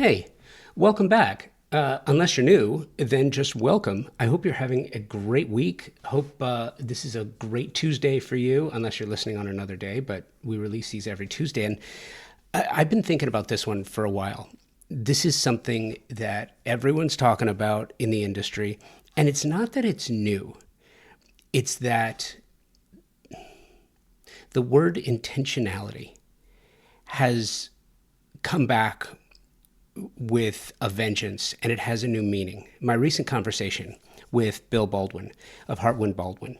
Hey, welcome back. Unless you're new, then just welcome. I hope you're having a great week. Hope this is a great Tuesday for you, unless you're listening on another day, but we release these every Tuesday. And I've been thinking about this one for a while. This is something that everyone's talking about in the industry. And it's not that it's new, it's that the word intentionality has come back with a vengeance, and it has a new meaning. My recent conversation with Bill Baldwin of Hartman Baldwin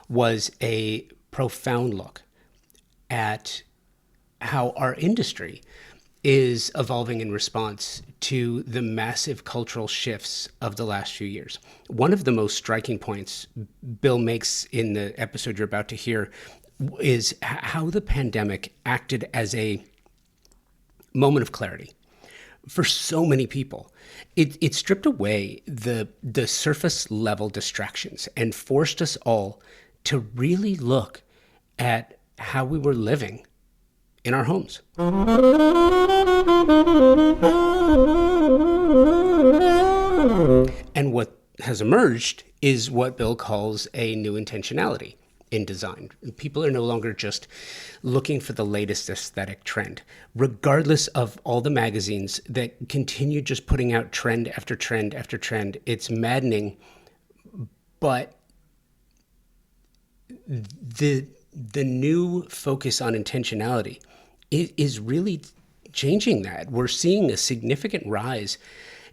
was a profound look at how our industry is evolving in response to the massive cultural shifts of the last few years. One of the most striking points Bill makes in the episode you're about to hear is how the pandemic acted as a moment of clarity for so many people. It stripped away the surface level distractions and forced us all to really look at how we were living in our homes. And what has emerged is what Bill calls a new intentionality in design. People are no longer just looking for the latest aesthetic trend, regardless of all the magazines that continue just putting out trend after trend after trend. It's maddening, but the new focus on intentionality is really changing that. We're seeing a significant rise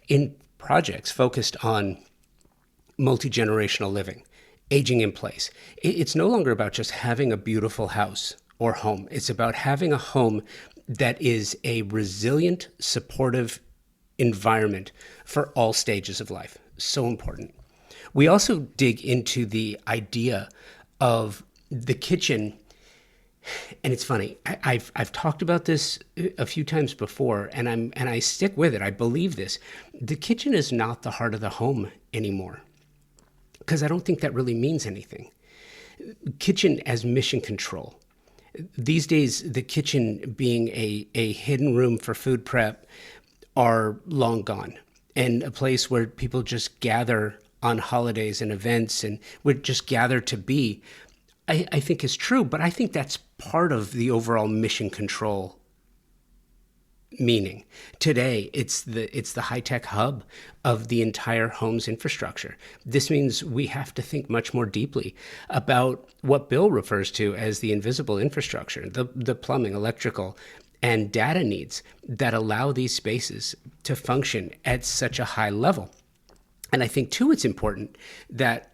in projects focused on multi-generational living, aging in place. It's no longer about just having a beautiful house or home. It's about having a home that is a resilient, supportive environment for all stages of life. So important. We also dig into the idea of the kitchen. And it's funny, I've talked about this a few times before, and I stick with it. I believe this. The kitchen is not the heart of the home anymore, because I don't think that really means anything. Kitchen as mission control. These days, the kitchen being a hidden room for food prep are long gone, and a place where people just gather on holidays and events and would just gather to be, I think is true, but I think that's part of the overall mission control meaning. Today, it's the high-tech hub of the entire home's infrastructure. This means we have to think much more deeply about what Bill refers to as the invisible infrastructure, the plumbing, electrical, and data needs that allow these spaces to function at such a high level. And I think, too, it's important that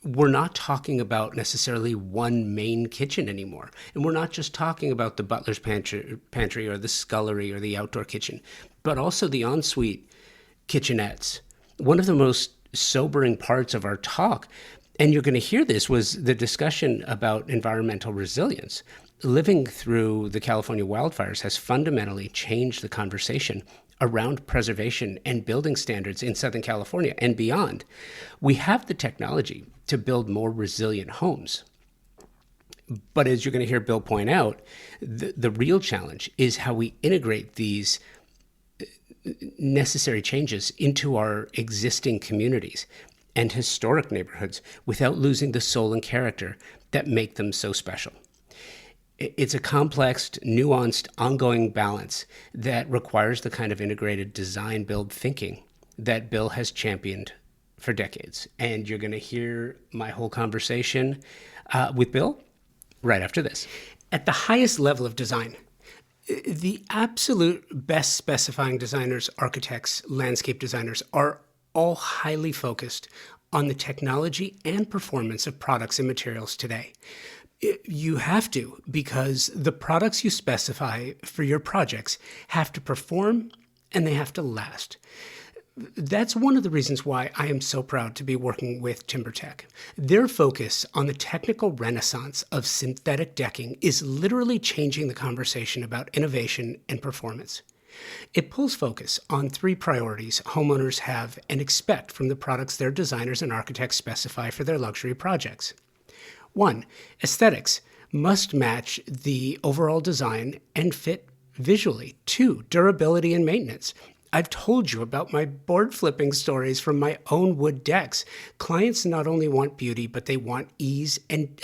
we're not talking about necessarily one main kitchen anymore. And we're not just talking about the butler's pantry or the scullery or the outdoor kitchen, but also the ensuite kitchenettes. One of the most sobering parts of our talk, and you're going to hear this, was the discussion about environmental resilience. Living through the California wildfires has fundamentally changed the conversation around preservation and building standards in Southern California and beyond. We have the technology to build more resilient homes. But as you're going to hear Bill point out, the real challenge is how we integrate these necessary changes into our existing communities and historic neighborhoods without losing the soul and character that make them so special. It's a complex, nuanced, ongoing balance that requires the kind of integrated design build thinking that Bill has championed for decades. And you're going to hear my whole conversation with Bill right after this. At the highest level of design, the absolute best specifying designers, architects, landscape designers are all highly focused on the technology and performance of products and materials today. You have to, because the products you specify for your projects have to perform and they have to last. That's one of the reasons why I am so proud to be working with TimberTech. Their focus on the technical renaissance of synthetic decking is literally changing the conversation about innovation and performance. It pulls focus on three priorities homeowners have and expect from the products their designers and architects specify for their luxury projects. 1. Aesthetics, must match the overall design and fit visually. 2, durability and maintenance. I've told you about my board flipping stories from my own wood decks. Clients not only want beauty, but they want ease and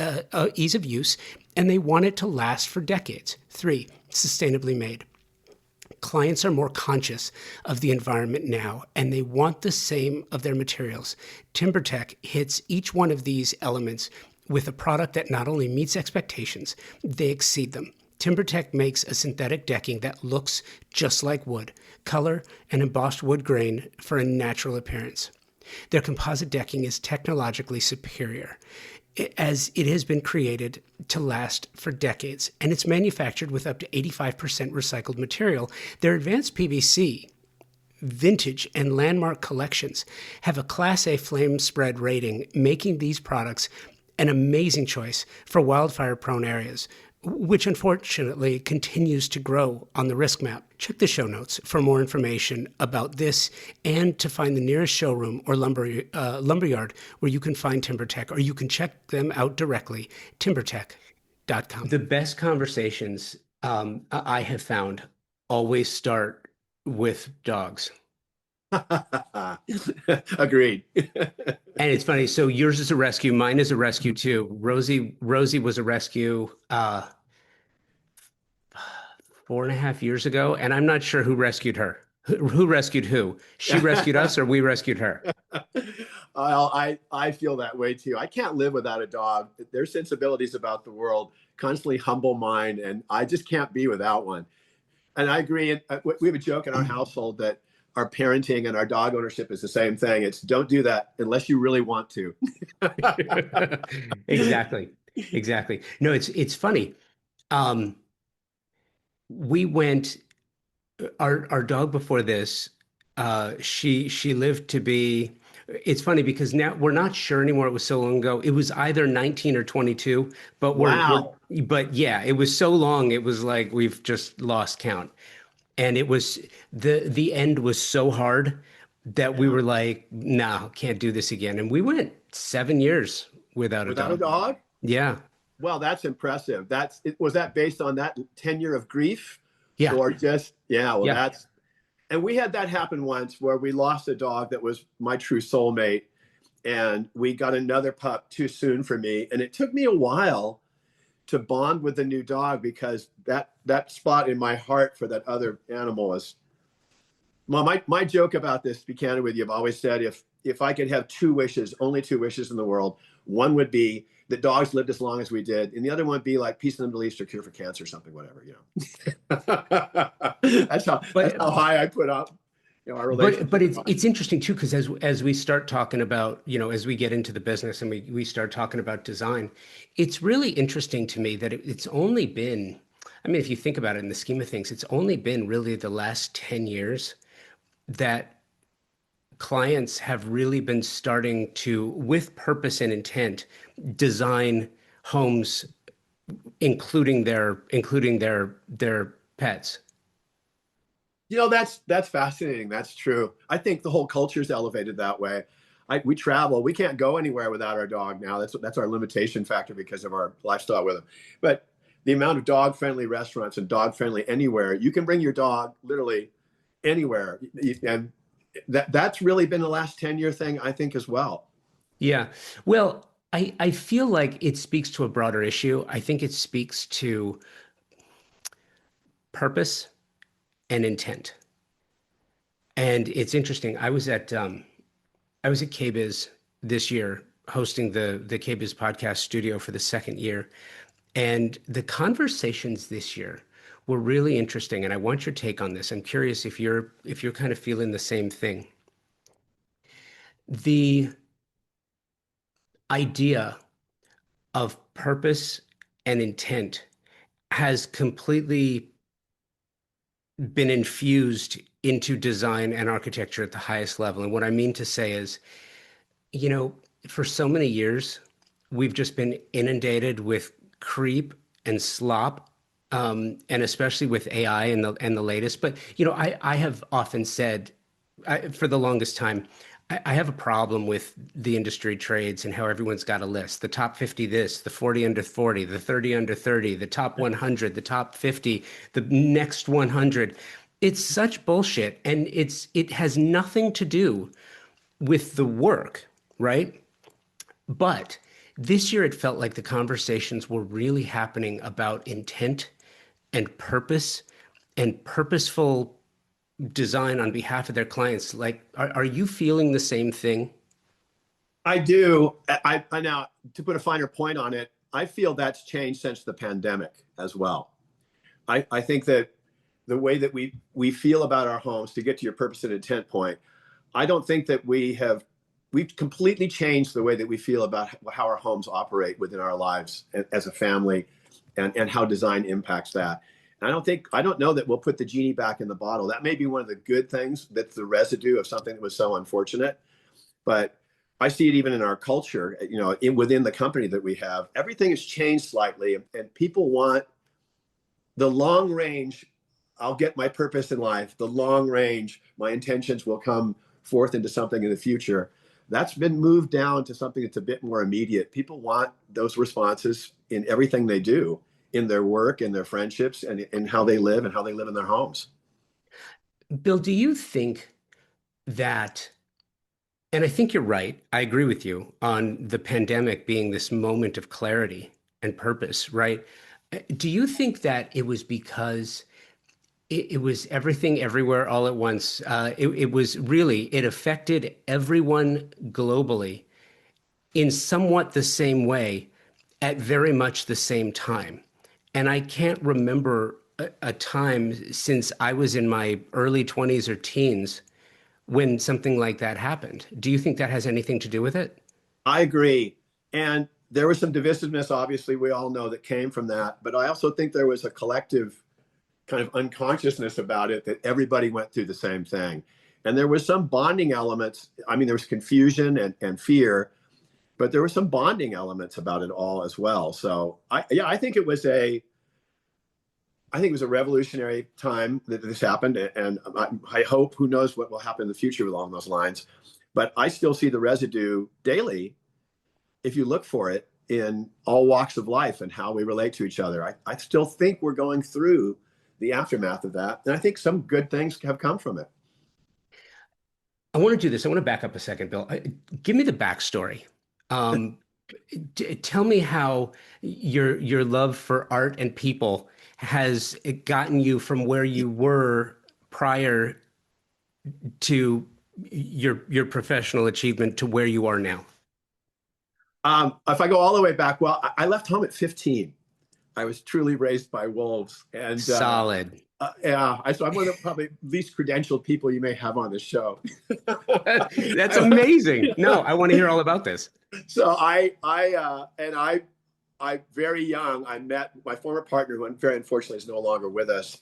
ease of use, and they want it to last for decades. 3, sustainably made. Clients are more conscious of the environment now, and they want the same of their materials. TimberTech hits each one of these elements with a product that not only meets expectations, they exceed them. TimberTech makes a synthetic decking that looks just like wood, color and embossed wood grain for a natural appearance. Their composite decking is technologically superior, as it has been created to last for decades, and it's manufactured with up to 85% recycled material. Their advanced PVC, vintage, and landmark collections have a Class A flame spread rating, making these products an amazing choice for wildfire-prone areas, which unfortunately continues to grow on the risk map. Check the show notes for more information about this and to find the nearest showroom or lumberyard where you can find TimberTech, or you can check them out directly, timbertech.com. The best conversations I have found always start with dogs. Agreed. And it's funny. So yours is a rescue. Mine is a rescue too. Rosie was a rescue 4.5 years ago, and I'm not sure who rescued her. Who rescued who? She rescued us, or we rescued her? Well, I feel that way too. I can't live without a dog. Their sensibilities about the world constantly humble mine, and I just can't be without one. And I agree. We have a joke in our household that our parenting and our dog ownership is the same thing. It's don't do that unless you really want to. Exactly. Exactly. No, it's funny. We went, our dog before this, she lived to be, it's funny because now we're not sure anymore. It was so long ago. It was either 19 or 22, but Wow. but yeah, it was so long. It was like we've just lost count. And it was the end was so hard that we Yeah. were like, nah, can't do this again. And we went 7 years without a Without a dog. dog? Yeah. Well, that's impressive. Was that based on that tenure of grief Yeah. or just, yeah, well, Yeah. and we had that happen once where we lost a dog that was my true soulmate, and we got another pup too soon for me. And it took me a while to bond with the new dog because that spot in my heart for that other animal is, well, my joke about this, to be candid with you, I've always said if I could have two wishes, only two wishes in the world, one would be that dogs lived as long as we did, and the other one would be like peace in the Middle East or cure for cancer or something, whatever, that's But how high I put up, our but relationship. it's interesting too, because as we start talking about, as we get into the business and we start talking about design, it's really interesting to me that it's only been, I mean, if you think about it in the scheme of things, it's only been really the last 10 years that clients have really been starting to, with purpose and intent, design homes, including their pets. That's fascinating. That's true. I think the whole culture is elevated that way. We travel. We can't go anywhere without our dog now. That's our limitation factor because of our lifestyle with him. But the amount of dog-friendly restaurants and dog-friendly anywhere, you can bring your dog literally anywhere, and that's really been the last 10-year thing, I think, as well. Yeah. Well, I feel like it speaks to a broader issue. I think it speaks to purpose and intent. And it's interesting. I was at KBiz this year hosting the KBiz podcast studio for the second year. And the conversations this year were really interesting. And I want your take on this. I'm curious if you're kind of feeling the same thing. The idea of purpose and intent has completely been infused into design and architecture at the highest level. And what I mean to say is, you know, for so many years, we've just been inundated with creep and slop, and especially with AI and the latest. But I have often said, for the longest time, I have a problem with the industry trades and how everyone's got a list. The top 50 this, the 40 under 40, the 30 under 30, the top 100, the top 50, the next 100. It's such bullshit, and it has nothing to do with the work, right? But this year it felt like the conversations were really happening about intent and purpose and purposeful design on behalf of their clients. Like, are you feeling the same thing? I do. I now, to put a finer point on it, I feel that's changed since the pandemic as well. I think that the way that we feel about our homes, to get to your purpose and intent point, I don't think that we've completely changed the way that we feel about how our homes operate within our lives as a family, and how design impacts that. And I don't know that we'll put the genie back in the bottle. That may be one of the good things, that's the residue of something that was so unfortunate. But I see it even in our culture, within the company that we have, everything has changed slightly, and people want the long range. I'll get my purpose in life. The long range, my intentions will come forth into something in the future. That's been moved down to something that's a bit more immediate. People want those responses in everything they do, in their work, in their friendships, and in how they live and how they live in their homes. Bill, do you think that, and I think you're right, I agree with you on the pandemic being this moment of clarity and purpose, right? Do you think that it was because it was everything everywhere all at once? It was really, it affected everyone globally in somewhat the same way at very much the same time. And I can't remember a time since I was in my early 20s or teens when something like that happened. Do you think that has anything to do with it? I agree. And there was some divisiveness, obviously, we all know, that came from that. But I also think there was a collective kind of unconsciousness about it, that everybody went through the same thing. And there was some bonding elements. I mean, there was confusion and fear, but there were some bonding elements about it all as well. So I think it was a revolutionary time that this happened, and I hope, who knows what will happen in the future along those lines. But I still see the residue daily, if you look for it, in all walks of life and how we relate to each other. I still think we're going through the aftermath of that, and I think some good things have come from it. I want to do this. I want to back up a second, Bill. Give me the backstory. Um, Tell me how your love for art and people has gotten you from where you were prior to your professional achievement to where you are now. If I go all the way back, well, I left home at 15. I was truly raised by wolves, and Solid. yeah, so I'm one of the probably least credentialed people you may have on this show. That's amazing. No, I want to hear all about this. So I very young, I met my former partner, who very unfortunately is no longer with us.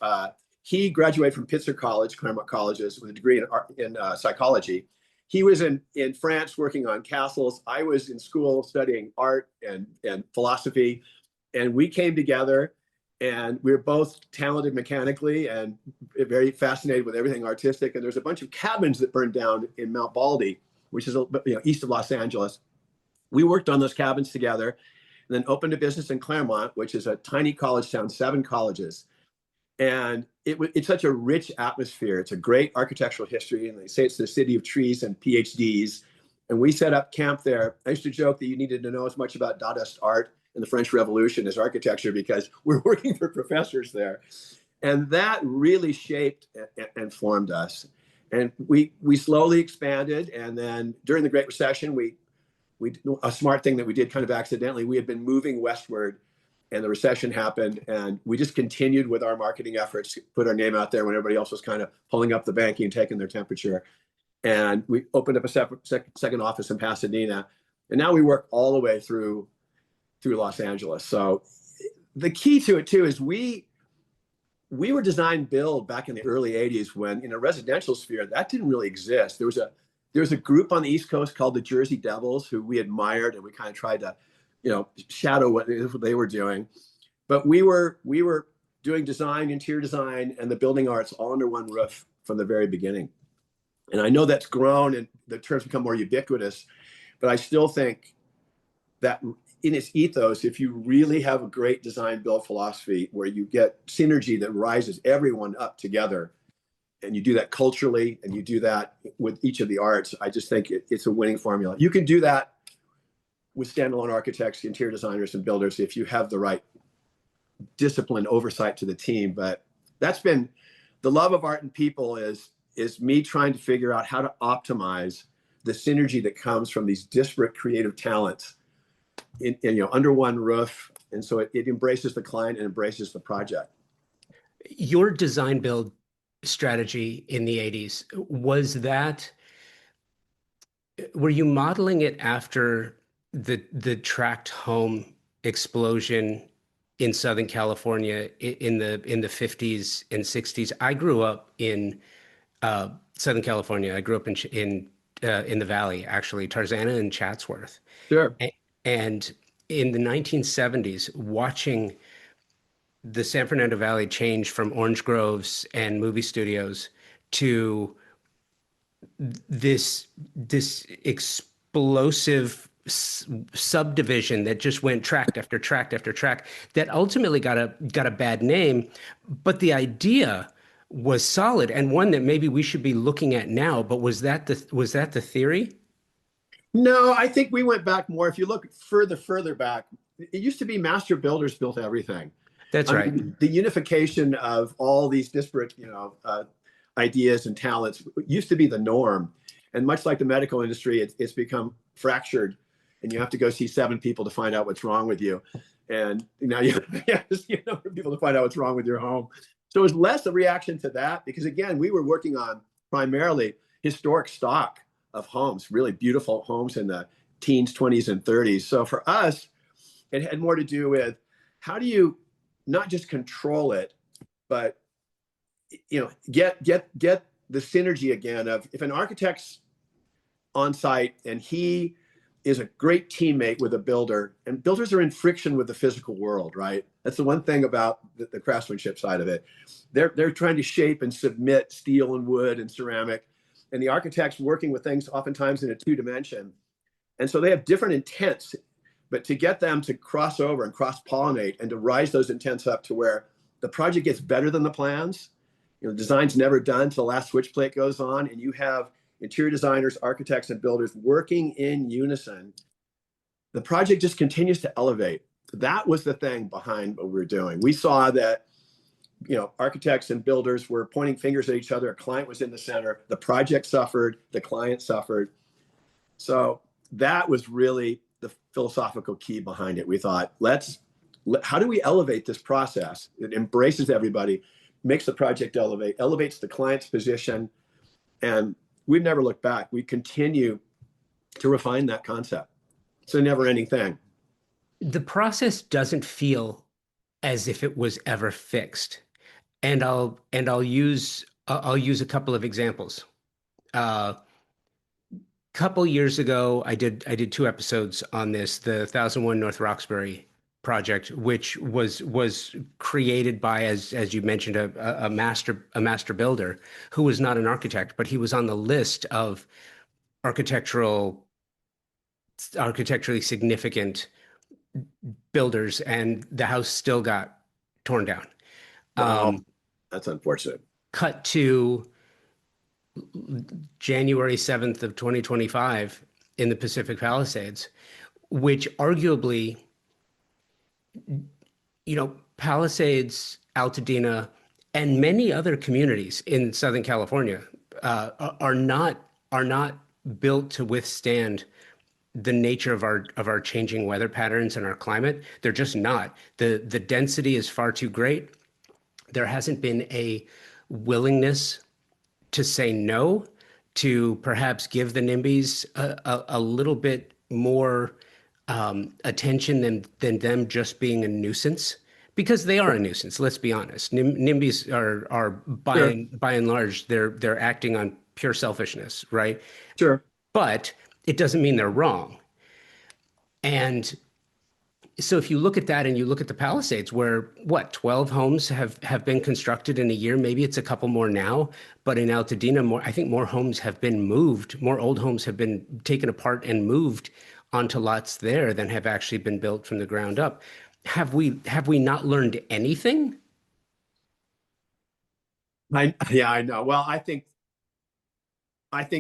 He graduated from Pitzer College, Claremont Colleges, with a degree in psychology. He was in France working on castles. I was in school studying art and philosophy, and we came together. And we were both talented mechanically and very fascinated with everything artistic. And there's a bunch of cabins that burned down in Mount Baldy, which is east of Los Angeles. We worked on those cabins together, and then opened a business in Claremont, which is a tiny college town, 7 colleges. And it's such a rich atmosphere. It's a great architectural history, and they say it's the city of trees and PhDs. And we set up camp there. I used to joke that you needed to know as much about Dadaist art and the French Revolution as architecture, because we're working for professors there. And that really shaped and formed us. And we slowly expanded. And then during the Great Recession, we a smart thing that we did kind of accidentally, we had been moving westward, and the recession happened, and we just continued with our marketing efforts, put our name out there when everybody else was kind of pulling up the banking and taking their temperature. And we opened up a second office in Pasadena. And now we work all the way through Los Angeles. So the key to it too is we were design build back in the early 80s, when in a residential sphere that didn't really exist. There was a group on the East Coast called the Jersey Devils, who we admired, and we kind of tried to shadow what they were doing. But we were doing design, interior design, and the building arts all under one roof from the very beginning. And I know that's grown and the terms become more ubiquitous, but I still think that in its ethos, if you really have a great design build philosophy where you get synergy that rises everyone up together, and you do that culturally and you do that with each of the arts, I just think it's a winning formula. You can do that with standalone architects, interior designers, and builders if you have the right discipline oversight to the team. But that's been the love of art and people is me trying to figure out how to optimize the synergy that comes from these disparate creative talents under one roof. And so it embraces the client and embraces the project. Your design build strategy in the 80s, were you modeling it after the tract home explosion in Southern California in the 50s and 60s? I grew up in Southern California. I grew up in the Valley, actually, Tarzana and Chatsworth. Sure. And in the 1970s, watching the San Fernando Valley change from orange groves and movie studios to this explosive subdivision that just went tract after tract after tract that ultimately got a bad name, but the idea was solid and one that maybe we should be looking at now. But was that the theory? No, I think we went back more. If you look further back, it used to be master builders built everything. That's I right. mean, the unification of all these disparate, ideas and talents used to be the norm. And much like the medical industry, it's become fractured, and you have to go see 7 people to find out what's wrong with you. And now you have to see a number of people to find out what's wrong with your home. So it was less a reaction to that because, again, we were working on primarily historic stock of homes, really beautiful homes in the teens, 20s, and 30s. So for us, it had more to do with how do you not just control it, but get the synergy again of if an architect's on site and he is a great teammate with a builder, and builders are in friction with the physical world, right? That's the one thing about the craftsmanship side of it. They're trying to shape and submit steel and wood and ceramic, and the architect's working with things oftentimes in a 2 dimension. And so they have different intents, but to get them to cross over and cross pollinate and to rise those intents up to where the project gets better than the plans, design's never done until the last switch plate goes on, and you have interior designers, architects, and builders working in unison, the project just continues to elevate. That was the thing behind what we were doing. We saw that, architects and builders were pointing fingers at each other. A client was in the center. The project suffered. The client suffered. So that was really the philosophical key behind it. We thought, how do we elevate this process? It embraces everybody, makes the project elevates the client's position, and we've never looked back. We continue to refine that concept. It's a never-ending thing. The process doesn't feel as if it was ever fixed. And I'll use a couple of examples. Uh, Couple years ago, I did 2 episodes on this, the 1001 North Roxbury project, which was created by, as you mentioned, a master builder who was not an architect, but he was on the list of architectural architecturally significant builders, and the house still got torn down. Wow, Um, that's unfortunate. Cut to January 7th of 2025 in the Pacific Palisades, which arguably, Palisades, Altadena, and many other communities in Southern California are not built to withstand the nature of our changing weather patterns and our climate. They're just not. The density is far too great. There hasn't been a willingness to say no, to perhaps give the NIMBYs a little bit more attention than them just being a nuisance, because they are a nuisance. Let's be honest. NIMBYs are Sure, by and large they're acting on pure selfishness, right? sure. But it doesn't mean they're wrong. And So if you look at that and you look at the Palisades, where what, 12 homes have been constructed in a year, maybe it's a couple more now, but in Altadena, more, I think more homes have been moved, more old homes have been taken apart and moved onto lots there than have actually been built from the ground up. Have we not learned anything? Yeah, I know. Well, I think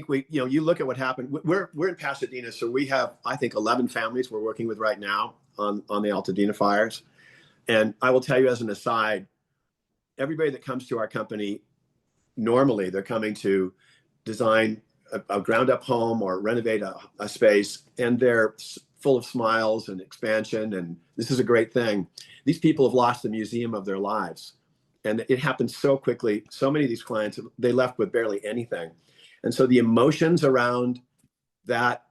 we, you look at what happened. We're in Pasadena, so we have, I think, 11 families we're working with right now on the Altadena fires. And I will tell you as an aside, everybody that comes to our company, normally they're coming to design a ground up home or renovate a space, and they're full of smiles and expansion. And this is a great thing. These people have lost the museum of their lives. And it happened so quickly. So many of these clients, they left with barely anything. And so the emotions around that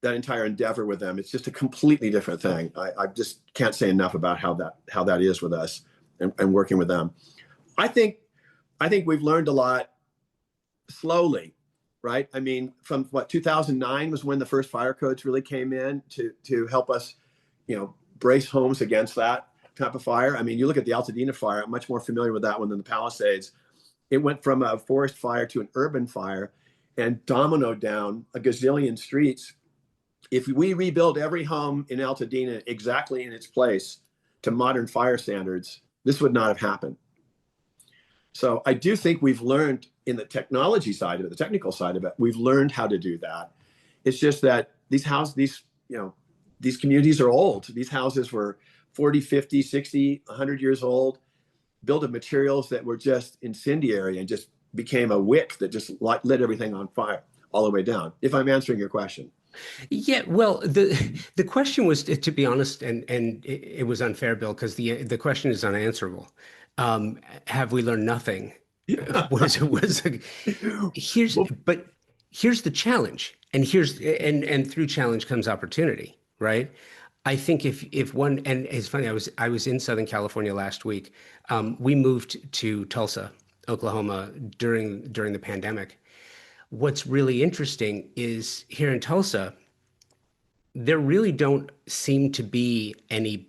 entire endeavor with them, it's just a completely different thing. I just can't say enough about how that is with us and working with them. I think we've learned a lot slowly, right? I mean, from what 2009 was when the first fire codes really came in to help us, brace homes against that type of fire. I mean, you look at the Altadena fire, I'm much more familiar with that one than the Palisades. It went from a forest fire to an urban fire and dominoed down a gazillion streets. If we rebuild every home in Altadena exactly in its place to modern fire standards, this would not have happened. So I do think we've learned in the technology side of it, the technical side of it, we've learned how to do that. It's just that these communities are old. These houses were 40, 50, 60, 100 years old, built of materials that were just incendiary and just became a wick that just lit everything on fire all the way down, if I'm answering your question. Yeah, well, the question was, to be honest, and it was unfair, Bill, because the question is unanswerable. Have we learned nothing? Was here's Well, but here's the challenge, and through challenge comes opportunity, right? I think if one, and it's funny, I was in Southern California last week. We moved to Tulsa, Oklahoma during the pandemic. What's really interesting is here in Tulsa, there really don't seem to be any,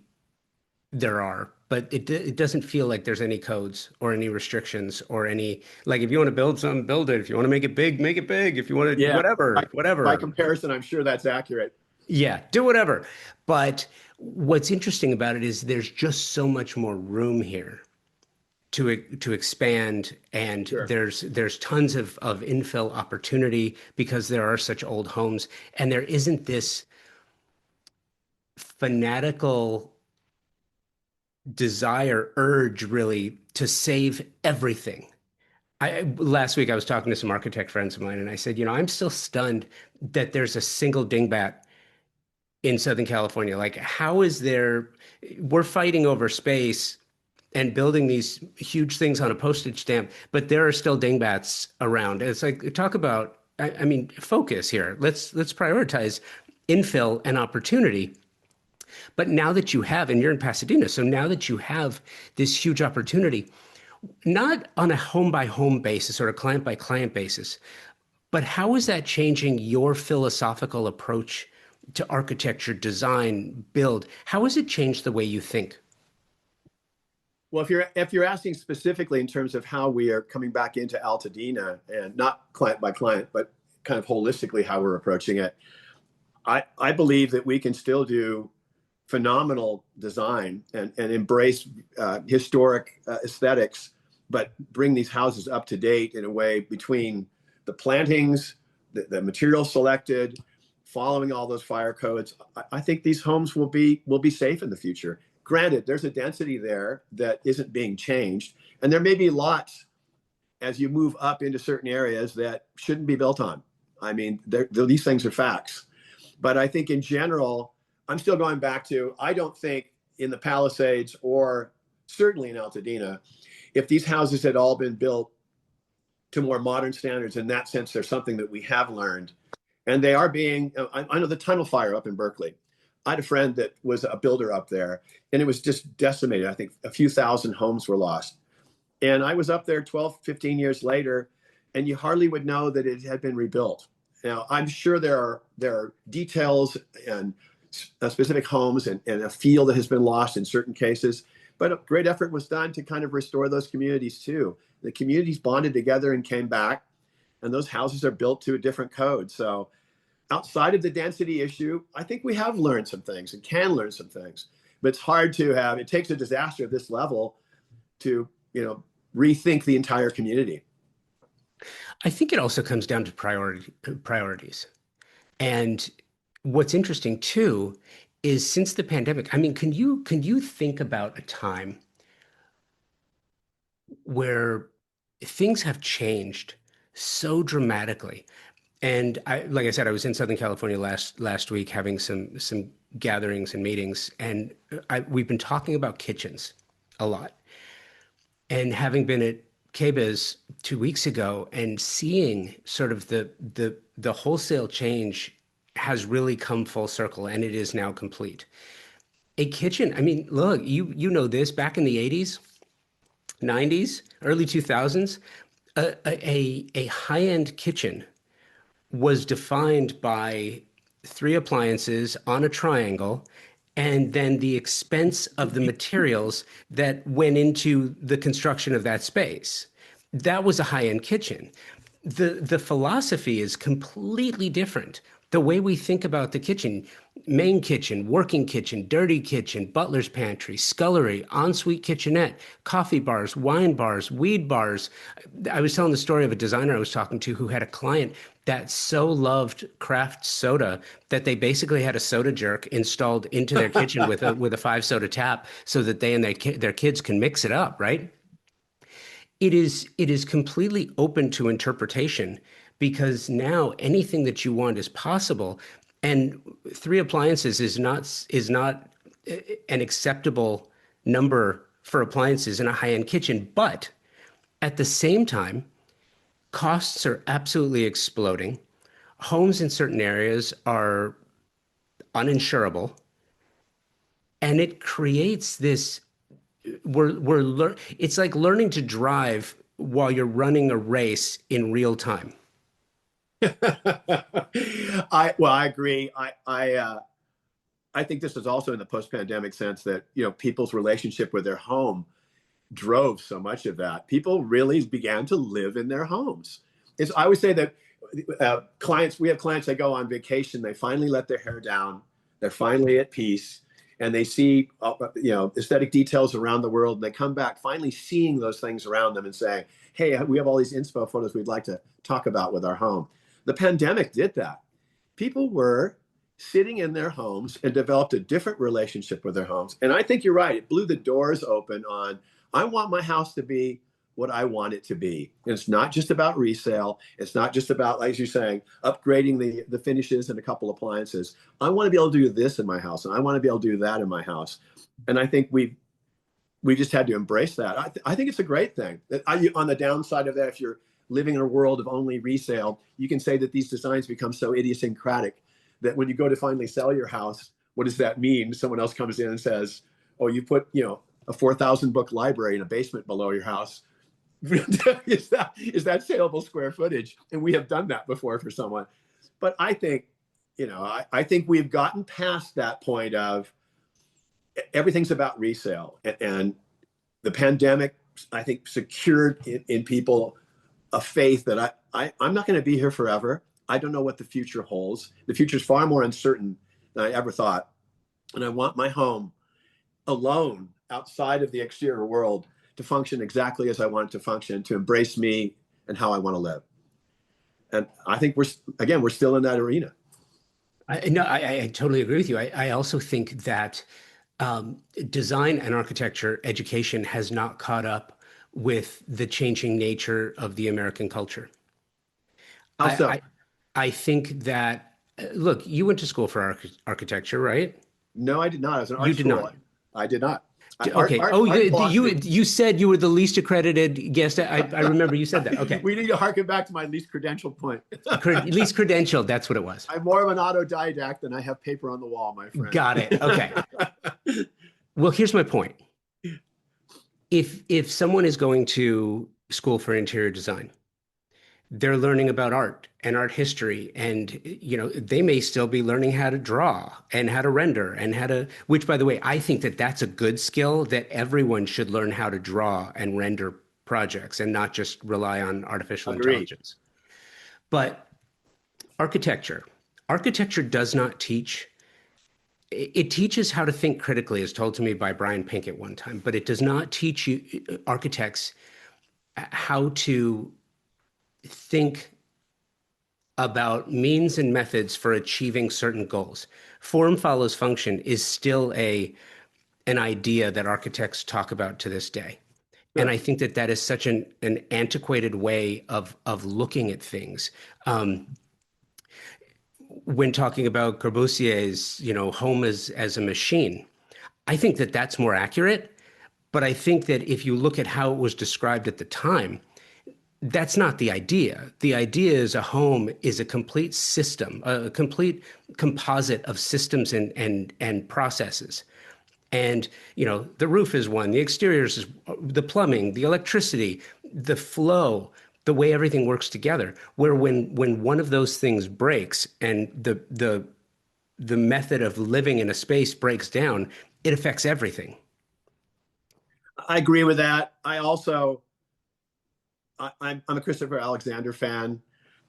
there are, but it doesn't feel like there's any codes or any restrictions or any, like if you want to build something, build it. If you want to make it big, make it big. If you want to, yeah, by, by whatever. comparison, I'm sure that's accurate. Yeah, do whatever. But what's interesting about it is there's just so much more room here to expand, and Sure. there's tons of infill opportunity because there are such old homes, and there isn't this fanatical desire, urge really to save everything. Last week I was talking to some architect friends of mine, and I said, I'm still stunned that there's a single dingbat in Southern California. Like, how is there? We're fighting over space and building these huge things on a postage stamp, but there are still dingbats around. And it's like, talk about, I mean, focus here. Let's prioritize infill and opportunity. But now that you have, and you're in Pasadena, so now that you have this huge opportunity, not on a home by home basis or a client by client basis, but how is that changing your philosophical approach to architecture, design, build? How has it changed the way you think? Well, if you're asking specifically in terms of how we are coming back into Altadena and not client by client, but kind of holistically how we're approaching it, I believe that we can still do phenomenal design and embrace historic aesthetics, but bring these houses up to date in a way between the plantings, the materials selected, following all those fire codes. I think these homes will be safe in the future. Granted, there's a density there that isn't being changed, and there may be lots as you move up into certain areas that shouldn't be built on. I mean, these things are facts. But I think in general, I'm still going back to, I don't think in the Palisades or certainly in Altadena, if these houses had all been built to more modern standards, in that sense, there's something that we have learned. And they are being, I know the tunnel fire up in Berkeley. I had a friend that was a builder up there, and it was just decimated. I think a few thousand homes were lost. And I was up there 12, 15 years later, and you hardly would know that it had been rebuilt. Now, I'm sure there are details and specific homes and a feel that has been lost in certain cases. But a great effort was done to kind of restore those communities too. The communities bonded together and came back, and those houses are built to a different code. So outside of the density issue, I think we have learned some things and can learn some things. But it's hard to have, it takes a disaster of this level to, rethink the entire community. I think it also comes down to priorities. And what's interesting too is since the pandemic, I mean, can you think about a time where things have changed so dramatically? And like I said, I was in Southern California last week having some gatherings and meetings, and we've been talking about kitchens a lot. And having been at KBIS 2 weeks ago and seeing sort of the wholesale change has really come full circle, and it is now complete. A kitchen, I mean, look, you know this, back in the 80s, 90s, early 2000s, a high-end kitchen was defined by three appliances on a triangle and then the expense of the materials that went into the construction of that space. That was a high-end kitchen. The philosophy is completely different. The way we think about the kitchen, main kitchen, working kitchen, dirty kitchen, butler's pantry, scullery, ensuite kitchenette, coffee bars, wine bars, weed bars. I was telling the story of a designer I was talking to who had a client that so loved craft soda that they basically had a soda jerk installed into their kitchen with a 5 soda tap so that they and their kids can mix it up, right? It is completely open to interpretation because now anything that you want is possible. And three appliances is not an acceptable number for appliances in a high-end kitchen. But at the same time, costs are absolutely exploding. Homes in certain areas are uninsurable, and it creates this it's like learning to drive while you're running a race in real time. I agree. I think this is also in the post-pandemic sense that people's relationship with their home drove so much of that. People really began to live in their homes. I would say that we have clients that go on vacation. They finally let their hair down. They're finally at peace, and they see aesthetic details around the world. And they come back finally seeing those things around them and saying, "Hey, we have all these inspo photos we'd like to talk about with our home." The pandemic did that. People were sitting in their homes and developed a different relationship with their homes. And I think you're right. It blew the doors open on, I want my house to be what I want it to be. And it's not just about resale. It's not just about, like you're saying, upgrading the finishes and a couple appliances. I want to be able to do this in my house, and I want to be able to do that in my house. And I think we just had to embrace that. I think it's a great thing. On the downside of that, if you're living in a world of only resale, you can say that these designs become so idiosyncratic that when you go to finally sell your house, what does that mean? Someone else comes in and says, "Oh, you put a 4,000 book library in a basement below your house." is that saleable square footage? And we have done that before for someone. But I think I think we've gotten past that point of everything's about resale, and the pandemic, I think, secured in people a faith that I'm not going to be here forever. I don't know what the future holds. The future is far more uncertain than I ever thought. And I want my home alone outside of the exterior world to function exactly as I want it to function, to embrace me and how I want to live. And I think we're still in that arena. No, I totally agree with you. I also think that design and architecture education has not caught up with the changing nature of the American culture. How so? I think that, look, you went to school for architecture, right? No, I did not. I was in You art did school. not. I did not. Okay. Oh, you said you were the least accredited guest. I remember you said that. Okay. We need to harken back to my least credentialed point. Least credentialed. That's what it was. I'm more of an autodidact than I have paper on the wall, my friend. Got it. Okay. Well, here's my point. If someone is going to school for interior design they're learning about art and art history, and they may still be learning how to draw and how to render and how to, which, by the way, I think that that's a good skill, that everyone should learn how to draw and render projects and not just rely on artificial Agreed. intelligence. But architecture architecture does not teach, it teaches how to think critically, as told to me by Brian Pinkett one time, but it does not teach you architects how to think about means and methods for achieving certain goals. Form follows function is still an idea that architects talk about to this day. And Sure. I think that that is such an antiquated way of looking at things. When talking about Corbusier's, home as a machine, I think that that's more accurate. But I think that if you look at how it was described at the time, that's not the idea. The idea is a home is a complete system, a complete composite of systems and processes. And the roof is one, the exteriors is the plumbing, the electricity, the flow, the way everything works together. Where when one of those things breaks and the method of living in a space breaks down, it affects everything. I agree with that. I also, I'm a Christopher Alexander fan,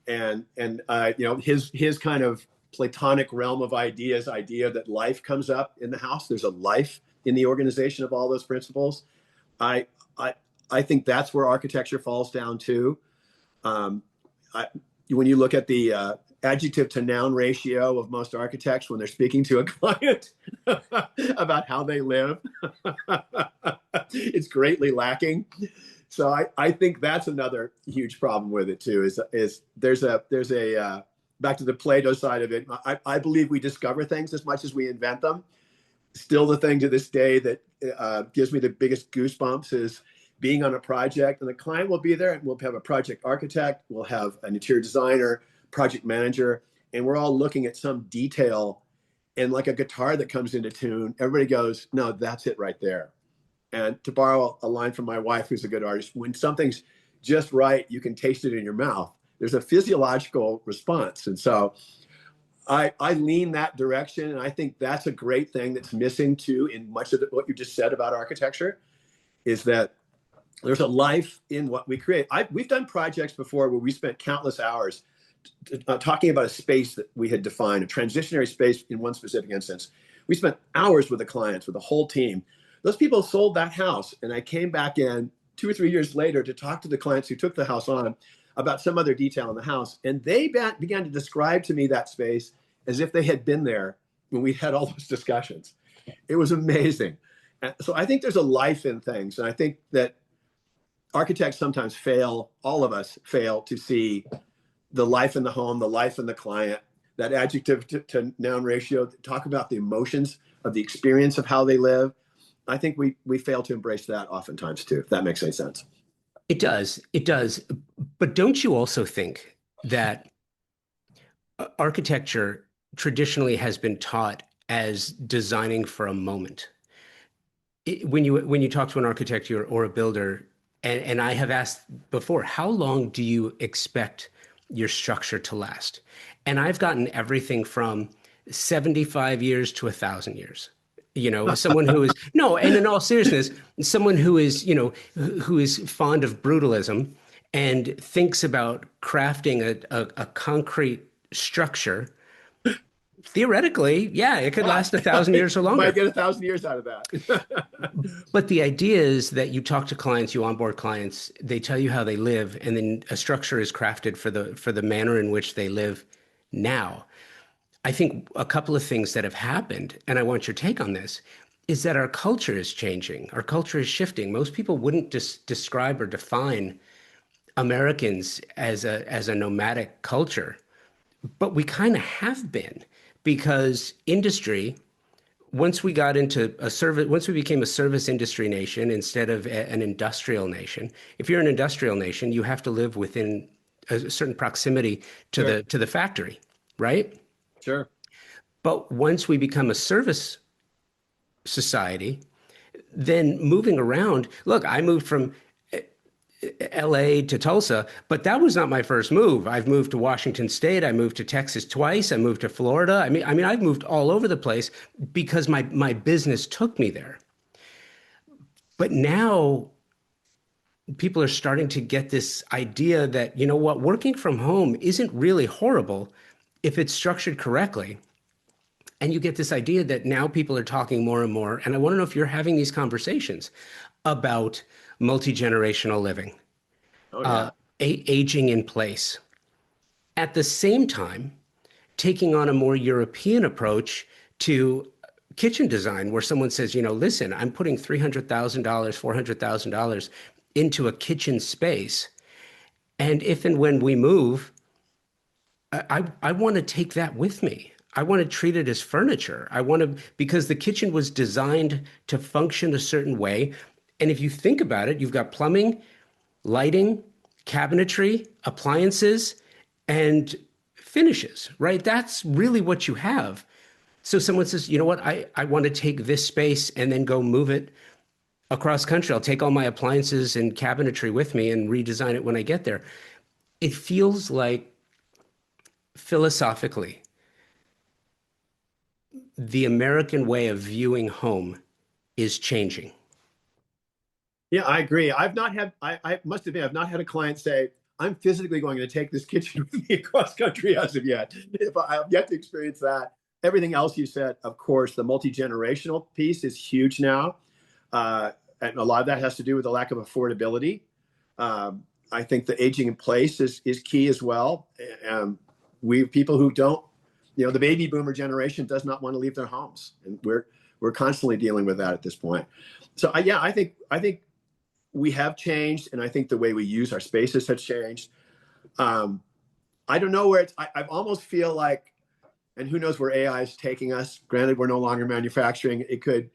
and his kind of Platonic realm of ideas, idea that life comes up in the house. There's a life in the organization of all those principles. I I I think that's where architecture falls down too. Um, I, when you look at the adjective to noun ratio of most architects when they're speaking to a client about how they live, it's greatly lacking. So I think that's another huge problem with it too. Is there's a back to the Plato side of it. I believe we discover things as much as we invent them. Still, the thing to this day that gives me the biggest goosebumps is being on a project, and the client will be there, and we'll have a project architect, we'll have an interior designer, project manager, and we're all looking at some detail, and like a guitar that comes into tune, everybody goes, "No, that's it right there." And to borrow a line from my wife, who's a good artist, when something's just right, you can taste it in your mouth. There's a physiological response. And so I lean that direction. And I think that's a great thing that's missing too in much of what you just said about architecture, is that there's a life in what we create. We've done projects before where we spent countless hours talking about a space that we had defined, a transitionary space in one specific instance. We spent hours with the clients, with the whole team. Those people sold that house, and I came back in 2 or 3 years later to talk to the clients who took the house on about some other detail in the house, and they began to describe to me that space as if they had been there when we had all those discussions. It was amazing. So I think there's a life in things, and I think that architects sometimes fail, all of us fail to see the life in the home, the life in the client, that adjective to noun ratio, talk about the emotions of the experience of how they live. I think we fail to embrace that oftentimes too, if that makes any sense. It does. It does. But don't you also think that architecture traditionally has been taught as designing for a moment? When you talk to an architect or a builder, and I have asked before, how long do you expect your structure to last? And I've gotten everything from 75 years to 1,000 years. Someone who is, no, and in all seriousness, someone who is, who is fond of brutalism and thinks about crafting a concrete structure. Theoretically, yeah, it could last 1,000 years or You might longer. get 1,000 years out of that. But the idea is that you talk to clients, you onboard clients, they tell you how they live, and then a structure is crafted for the manner in which they live now. I think a couple of things that have happened, and I want your take on this, is that our culture is changing. Our culture is shifting. Most people wouldn't describe or define Americans as a nomadic culture, but we kind of have been, because industry, once we became a service industry nation instead of an industrial nation. If you're an industrial nation, you have to live within a certain proximity to Sure, the factory, right? sure. But once we become a service society, then moving around, look, I moved from LA to Tulsa, but that was not my first move. I've moved to Washington State. I moved to Texas twice. I moved to Florida. I mean, I've moved all over the place because my business took me there. But now people are starting to get this idea that, you know what, working from home isn't really horrible if it's structured correctly. And you get this idea that now people are talking more and more. And I want to know if you're having these conversations about multi-generational living, Oh yeah. aging in place. At the same time, taking on a more European approach to kitchen design, where someone says, you know, listen, I'm putting $300,000, $400,000 into a kitchen space. And if and when we move, I want to take that with me. I want to treat it as furniture. I want to, because the kitchen was designed to function a certain way. And if you think about it, you've got plumbing, lighting, cabinetry, appliances, and finishes, right? That's really what you have. So someone says, you know what, I want to take this space and then go move it across country. I'll take all my appliances and cabinetry with me and redesign it when I get there. It feels like philosophically, the American way of viewing home is changing. Yeah, I agree. I must admit, I've not had a client say, I'm physically going to take this kitchen with me across country as of yet. If I have yet to experience that. Everything else you said, of course, the multi-generational piece is huge now. And a lot of that has to do with the lack of affordability. I think the aging in place is key as well. We people who don't, you know, the baby boomer generation does not want to leave their homes, and we're constantly dealing with that at this point. So yeah, I think we have changed, and I think the way we use our spaces has changed. I don't know where I almost feel like, and who knows where AI is taking us. Granted, we're no longer manufacturing. It could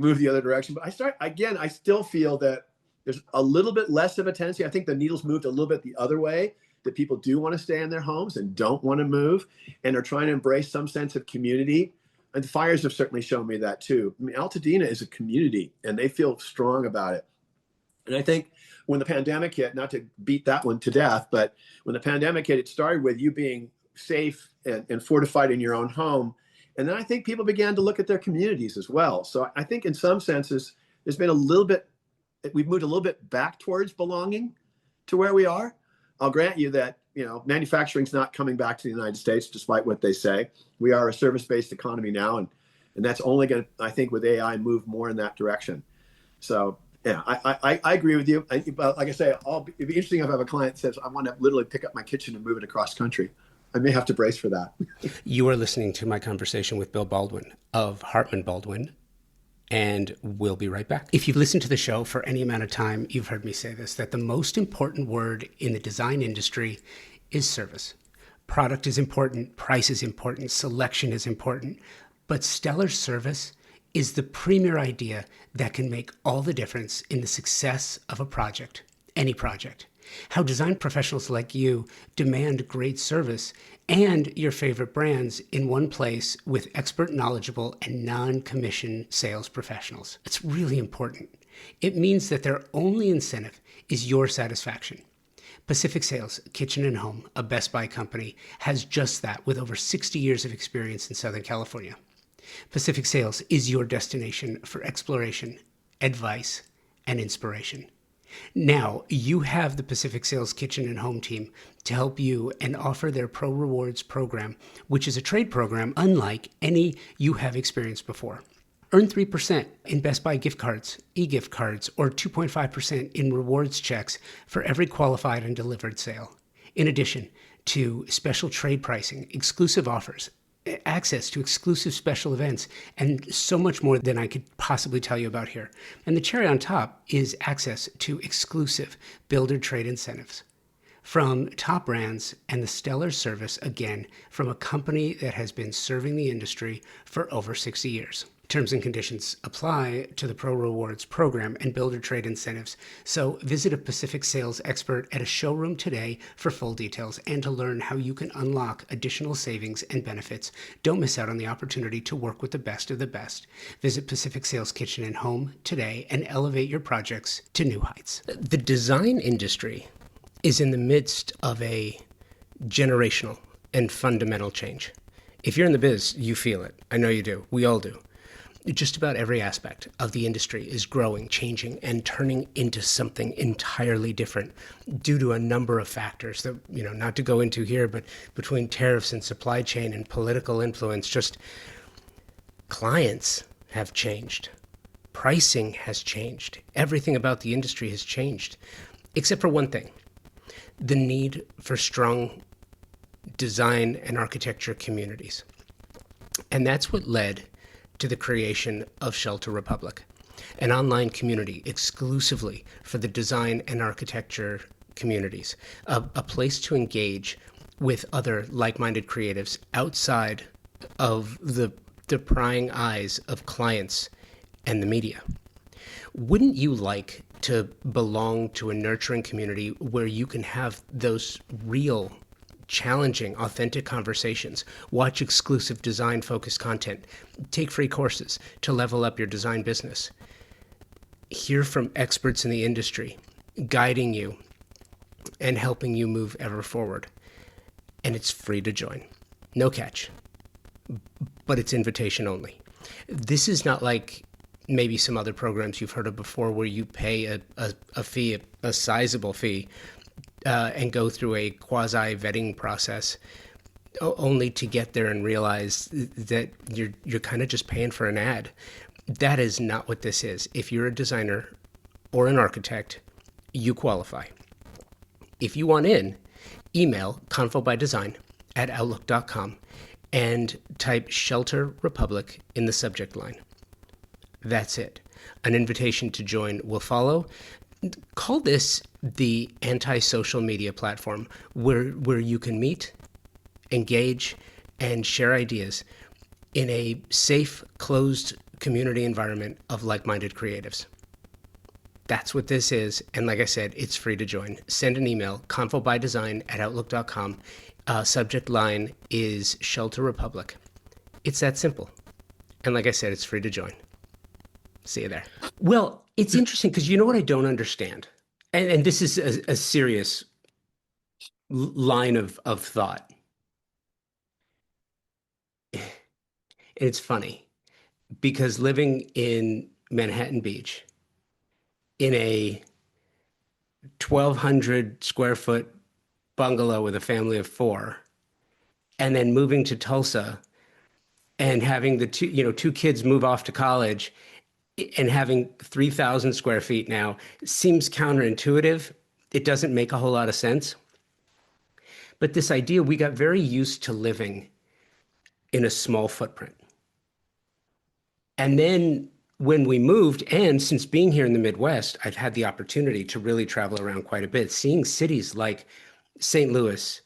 move the other direction. But I still feel that there's a little bit less of a tendency. I think the needle's moved a little bit the other way, that people do want to stay in their homes and don't want to move and are trying to embrace some sense of community. And the fires have certainly shown me that too. I mean, Altadena is a community and they feel strong about it. And I think when the pandemic hit, not to beat that one to death, but when the pandemic hit, it started with you being safe and fortified in your own home. And then I think people began to look at their communities as well. So I think in some senses, there's been we've moved a little bit back towards belonging to where we are. I'll grant you that, you know, manufacturing's not coming back to the United States, despite what they say. We are a service-based economy now, and that's only going to, I think, with AI, move more in that direction. So yeah, I agree with you. But like I say, it'd be interesting if I have a client that says, I want to literally pick up my kitchen and move it across country. I may have to brace for that. You are listening to my conversation with Bill Baldwin of Hartman Baldwin, and we'll be right back. If you've listened to the show for any amount of time, you've heard me say this, that the most important word in the design industry is service. Product is important, price is important, selection is important, but stellar service is the premier idea that can make all the difference in the success of a project, any project. How design professionals like you demand great service and your favorite brands in one place with expert, knowledgeable, and non-commission sales professionals. It's really important. It means that their only incentive is your satisfaction. Pacific Sales, Kitchen and Home, a Best Buy company, has just that with over 60 years of experience in Southern California. Pacific Sales is your destination for exploration, advice, and inspiration. Now, you have the Pacific Sales Kitchen and Home team to help you and offer their Pro Rewards program, which is a trade program unlike any you have experienced before. Earn 3% in Best Buy gift cards, e-gift cards, or 2.5% in rewards checks for every qualified and delivered sale. In addition to special trade pricing, exclusive offers, access to exclusive special events, and so much more than I could possibly tell you about here. And the cherry on top is access to exclusive builder trade incentives from top brands and the stellar service, again, from a company that has been serving the industry for over 60 years. Terms and conditions apply to the Pro Rewards program and builder trade incentives. So visit a Pacific sales expert at a showroom today for full details and to learn how you can unlock additional savings and benefits. Don't miss out on the opportunity to work with the best of the best. Visit Pacific Sales Kitchen and Home today and elevate your projects to new heights. The design industry is in the midst of a generational and fundamental change. If you're in the biz, you feel it. I know you do. We all do. Just about every aspect of the industry is growing, changing, and turning into something entirely different due to a number of factors that, not to go into here, but between tariffs and supply chain and political influence, just clients have changed. Pricing has changed. Everything about the industry has changed, except for one thing: the need for strong design and architecture communities. And that's what led to the creation of Shelter Republic, an online community exclusively for the design and architecture communities, a place to engage with other like-minded creatives outside of the prying eyes of clients and the media. Wouldn't you like to belong to a nurturing community where you can have those real, challenging, authentic conversations, watch exclusive design-focused content, take free courses to level up your design business, hear from experts in the industry, guiding you and helping you move ever forward? And it's free to join. No catch, but it's invitation only. This is not like maybe some other programs you've heard of before where you pay a fee, a sizable fee, and go through a quasi-vetting process only to get there and realize that you're kind of just paying for an ad. That is not what this is. If you're a designer or an architect, you qualify. If you want in, email convobydesign@outlook.com and type Shelter Republic in the subject line. That's it. An invitation to join will follow. Call this the anti-social media platform where you can meet, engage, and share ideas in a safe, closed community environment of like-minded creatives. That's what this is. And like I said, it's free to join. Send an email, convobydesign@outlook.com. Subject line is Shelter Republic. It's that simple. And like I said, it's free to join. See you there. Well, it's interesting because you know what I don't understand? And this is a serious line of thought. And it's funny because living in Manhattan Beach in a 1,200 square foot bungalow with a family of 4, and then moving to Tulsa and having the two kids move off to college and having 3,000 square feet now seems counterintuitive. It doesn't make a whole lot of sense. But this idea, we got very used to living in a small footprint. And then when we moved, and since being here in the Midwest, I've had the opportunity to really travel around quite a bit, seeing cities like St. Louis,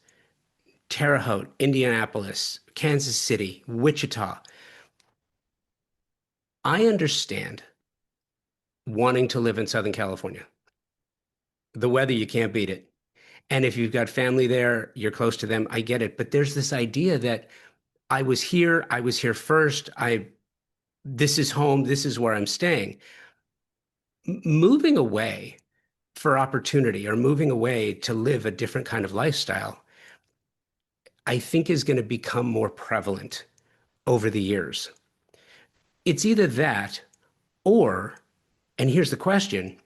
Terre Haute, Indianapolis, Kansas City, Wichita. I understand wanting to live in Southern California. The weather, you can't beat it. And if you've got family there, you're close to them, I get it. But there's this idea that I was here first, this is home, this is where I'm staying. Moving away for opportunity or moving away to live a different kind of lifestyle, I think is going to become more prevalent over the years. It's either that or, and here's the question,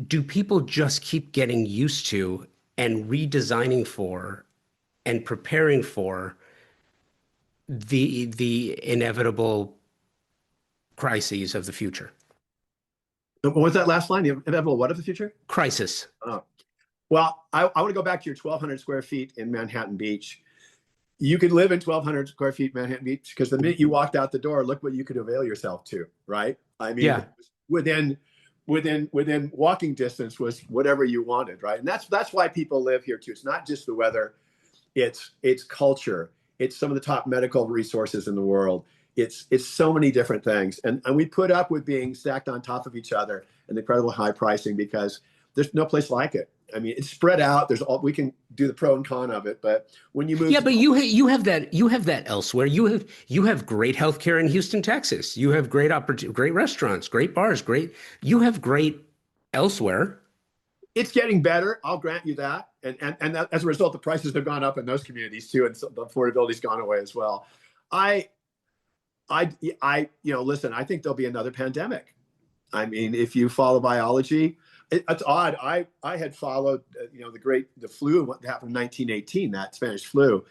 do people just keep getting used to and redesigning for and preparing for the inevitable crises of the future? What was that last line? The inevitable what of the future? Crisis. Well, I want to go back to your 1,200 square feet in Manhattan Beach. You could live in 1,200 square feet Manhattan Beach because the minute you walked out the door, look what you could avail yourself to, right? I mean, yeah. within walking distance was whatever you wanted, right? And that's why people live here too. It's not just the weather, it's culture. It's some of the top medical resources in the world. It's so many different things, and we put up with being stacked on top of each other and incredible high pricing because there's no place like it. I mean, it's spread out. There's all we can do the pro and con of it, but when you move Yeah, to but you have that elsewhere. You have great healthcare in Houston, Texas. You have great restaurants, great bars, great. You have great elsewhere. it's getting better. I'll grant you that. And that, as a result, the prices have gone up in those communities too, and so the affordability's gone away as well. I, listen. I think there'll be another pandemic. I mean, if you follow biology, it's odd. I had followed, the flu, what happened in 1918, that Spanish flu,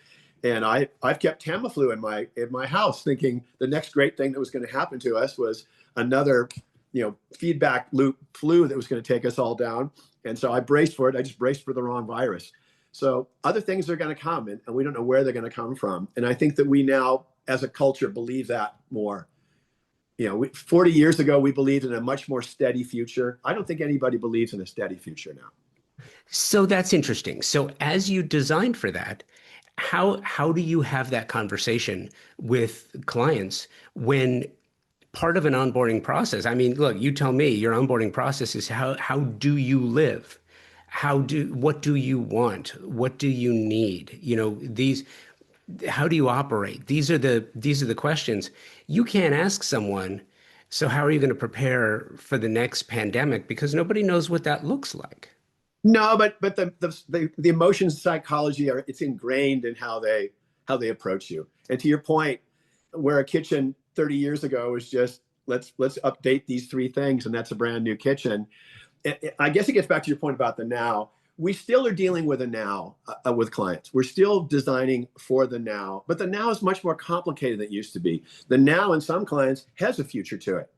and I've kept Tamiflu in my house, thinking the next great thing that was going to happen to us was another, feedback loop flu that was going to take us all down. And so I braced for it. I just braced for the wrong virus. So other things are going to come, and we don't know where they're going to come from. And I think that we now, as a culture, believe that more. 40 years ago, we believed in a much more steady future. I don't think anybody believes in a steady future now. So that's interesting. So as you designed for that, how do you have that conversation with clients when part of an onboarding process? I mean, look, you tell me your onboarding process is how do you live? What do you want? What do you need? How do you operate? These are the questions. You can't ask someone, so how are you going to prepare for the next pandemic? Because nobody knows what that looks like. No, but the emotions psychology it's ingrained in how they approach you. And to your point, where a kitchen 30 years ago was just let's update these three things, and that's a brand new kitchen. I guess it gets back to your point about the now. We still are dealing with a now with clients. We're still designing for the now, but the now is much more complicated than it used to be. The now in some clients has a future to it.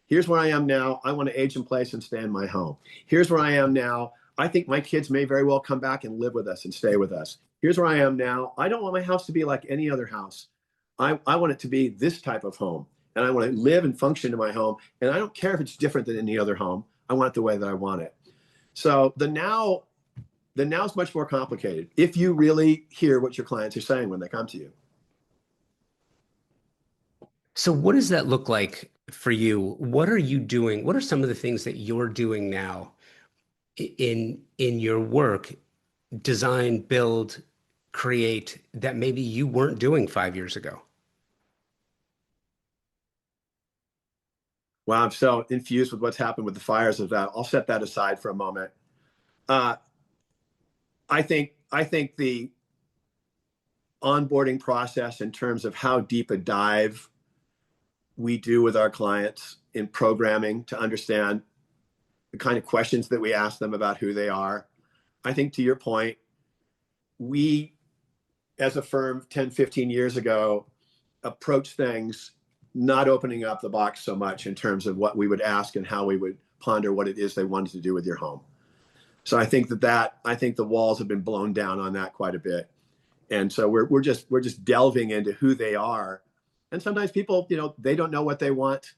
Here's where I am now. I want to age in place and stay in my home. Here's where I am now. I think my kids may very well come back and live with us and stay with us. Here's where I am now. I don't want my house to be like any other house. I want it to be this type of home. And I want to live and function in my home. And I don't care if it's different than any other home. I want it the way that I want it. So the now is much more complicated if you really hear what your clients are saying when they come to you. So what does that look like for you? What are you doing? What are some of the things that you're doing now in your work, design, build, create, that maybe you weren't doing 5 years ago? Wow, I'm so infused with what's happened with the fires of that. I'll set that aside for a moment. Uh, I think the onboarding process in terms of how deep a dive we do with our clients in programming to understand the kind of questions that we ask them about who they are. I think to your point, we as a firm 10, 15 years ago approach things not opening up the box so much in terms of what we would ask and how we would ponder what it is they wanted to do with your home. So I think I think the walls have been blown down on that quite a bit. And so we're just delving into who they are. And sometimes people, they don't know what they want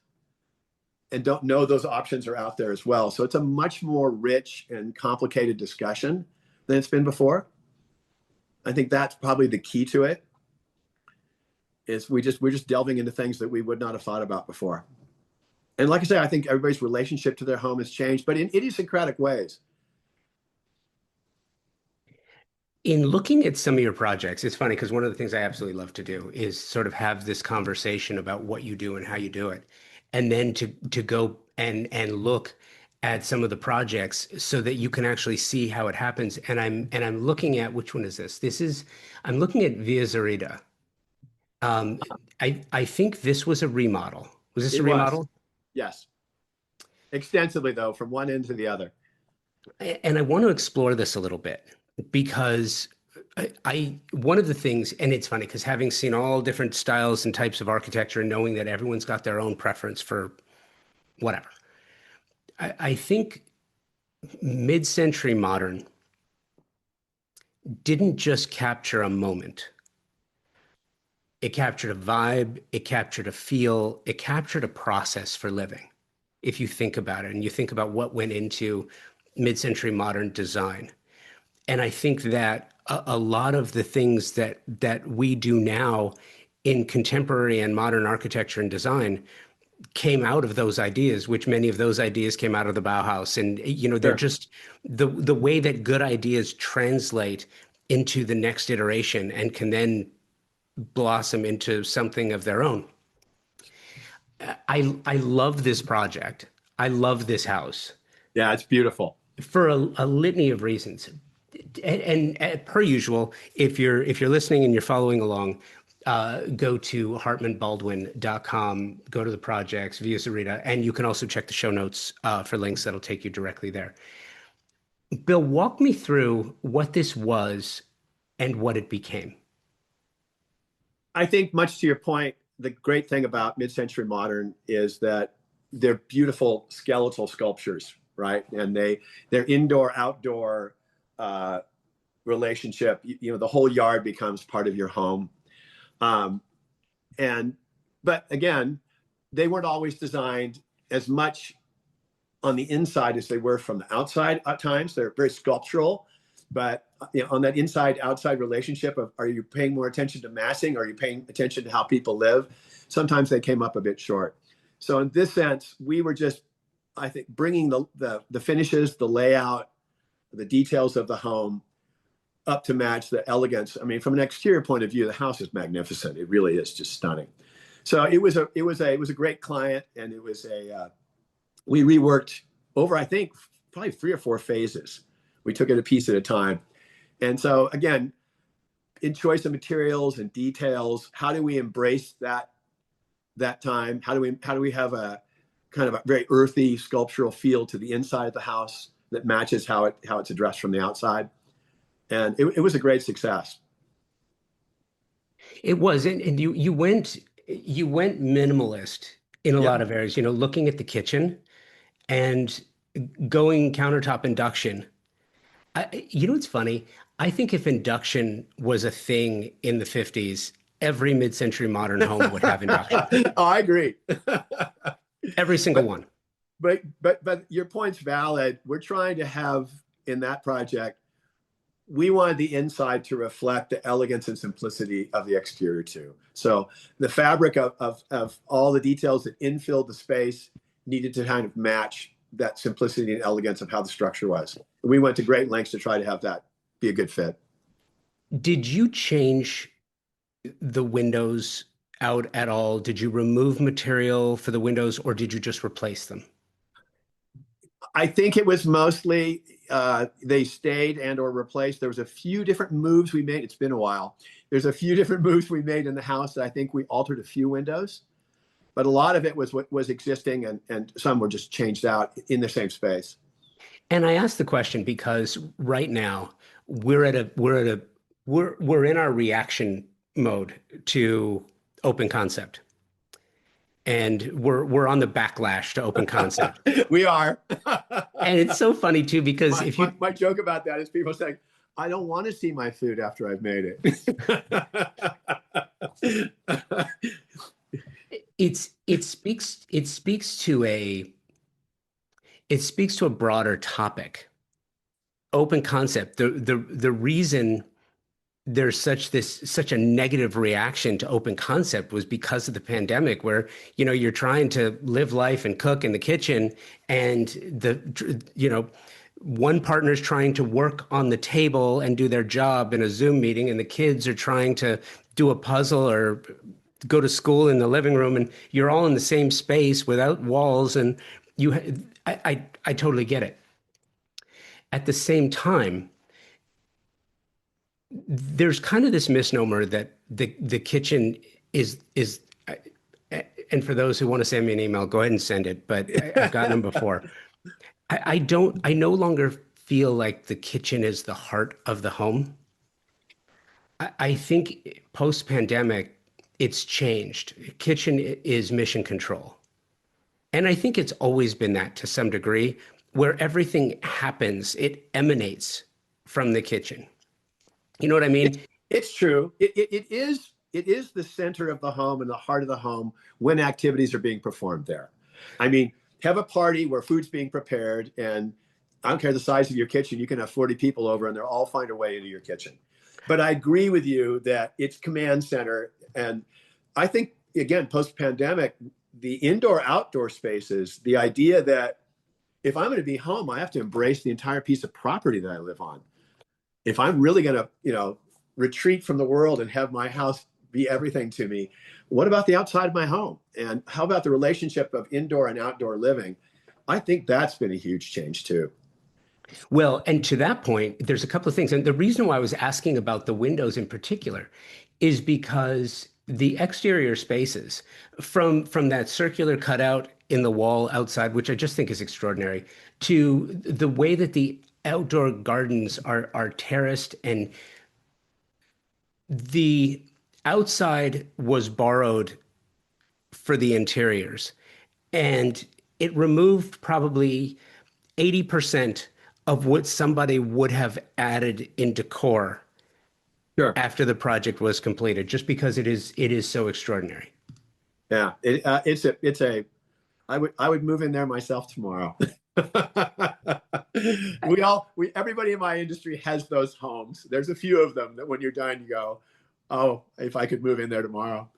and don't know those options are out there as well. So it's a much more rich and complicated discussion than it's been before. I think that's probably the key to it. Is we're just delving into things that we would not have thought about before. And like I say, I think everybody's relationship to their home has changed, but in idiosyncratic ways. In looking at some of your projects, it's funny because one of the things I absolutely love to do is sort of have this conversation about what you do and how you do it, and then to go and look at some of the projects so that you can actually see how it happens. And I'm looking at, which one is this? I'm looking at Via Zarita. Um, I think this was a remodel. Was this a It was, remodel? yes. Extensively, though, from one end to the other. And I want to explore this a little bit because one of the things, and it's funny because having seen all different styles and types of architecture and knowing that everyone's got their own preference for whatever, I think mid-century modern didn't just capture a moment. It captured a vibe, it captured a feel, it captured a process for living. If you think about it and you think about what went into mid-century modern design. And I think that a lot of the things that we do now in contemporary and modern architecture and design came out of those ideas, which many of those ideas came out of the Bauhaus. And, they're Sure. just the way that good ideas translate into the next iteration and can then blossom into something of their own. I love this project. I love this house Yeah, it's beautiful. for a litany of reasons. And per usual, if you're listening and you're following along, go to hartmanbaldwin.com, go to the projects, view Sarita, and you can also check the show notes for links that'll take you directly there. Bill, walk me through what this was and what it became. I think, much to your point, the great thing about mid-century modern is that they're beautiful skeletal sculptures, right? And they're indoor outdoor relationship. The whole yard becomes part of your home. Um, and but again, they weren't always designed as much on the inside as they were from the outside. At times they're very sculptural, but on that inside outside relationship of, are you paying more attention to massing, or are you paying attention to how people live? Sometimes they came up a bit short. So in this sense, we were just, I think, bringing the finishes, the layout, the details of the home up to match the elegance. I mean, from an exterior point of view, the house is magnificent. It really is just stunning. So it was a great client, and it was we reworked over, I think, probably 3 or 4 phases. We took it a piece at a time. And so again, in choice of materials and details, how do we embrace that time? How do we have a kind of a very earthy sculptural feel to the inside of the house that matches how it's addressed from the outside? And it was a great success. It was, and you went minimalist in a Yeah. lot of areas, looking at the kitchen and going countertop induction. It's funny. I think if induction was a thing in the 50s, every mid-century modern home would have induction. Oh, I agree. Every single one. But your point's valid. We're trying to have, in that project, we wanted the inside to reflect the elegance and simplicity of the exterior too. So the fabric of all the details that infilled the space needed to kind of match that simplicity and elegance of how the structure was. We went to great lengths to try to have that be a good fit. Did you change the windows out at all? Did you remove material for the windows, or did you just replace them? I think it was mostly they stayed and or replaced. There was a few different moves we made. It's been a while. There's a few different moves we made in the house that I think we altered a few windows, but a lot of it was what was existing, and some were just changed out in the same space. And I asked the question because right now we're in our reaction mode to open concept. And we're on the backlash to open concept. We are. And it's so funny too, because my joke about that is people saying, I don't want to see my food after I've made it. it speaks to a broader topic. Open concept. The reason there's such a negative reaction to open concept was because of the pandemic, where you're trying to live life and cook in the kitchen, and one partner's trying to work on the table and do their job in a Zoom meeting, and the kids are trying to do a puzzle or go to school in the living room, and you're all in the same space without walls, and I totally get it. At the same time, there's kind of this misnomer that the kitchen is, and for those who want to send me an email, go ahead and send it, but I've gotten them before. I no longer feel like the kitchen is the heart of the home. I think post-pandemic, it's changed. Kitchen is mission control. And I think it's always been that to some degree, where everything happens, it emanates from the kitchen. You know what I mean? It's true. It is the center of the home and the heart of the home when activities are being performed there. I mean, have a party where food's being prepared, and I don't care the size of your kitchen, you can have 40 people over and they'll all find a way into your kitchen. But I agree with you that it's command center, and I think, again, post-pandemic, the indoor-outdoor spaces, the idea that if I'm going to be home, I have to embrace the entire piece of property that I live on. If I'm really going to, retreat from the world and have my house be everything to me, what about the outside of my home? And how about the relationship of indoor and outdoor living? I think that's been a huge change too. Well, and to that point, there's a couple of things. And the reason why I was asking about the windows in particular is because the exterior spaces from that circular cutout in the wall outside, which I just think is extraordinary, to the way that the outdoor gardens are terraced, and the outside was borrowed for the interiors. And it removed probably 80% of what somebody would have added in decor Sure. after the project was completed, just because it is so extraordinary. Yeah. I would move in there myself tomorrow. Everybody in my industry has those homes. There's a few of them that when you're done, you go, oh, if I could move in there tomorrow.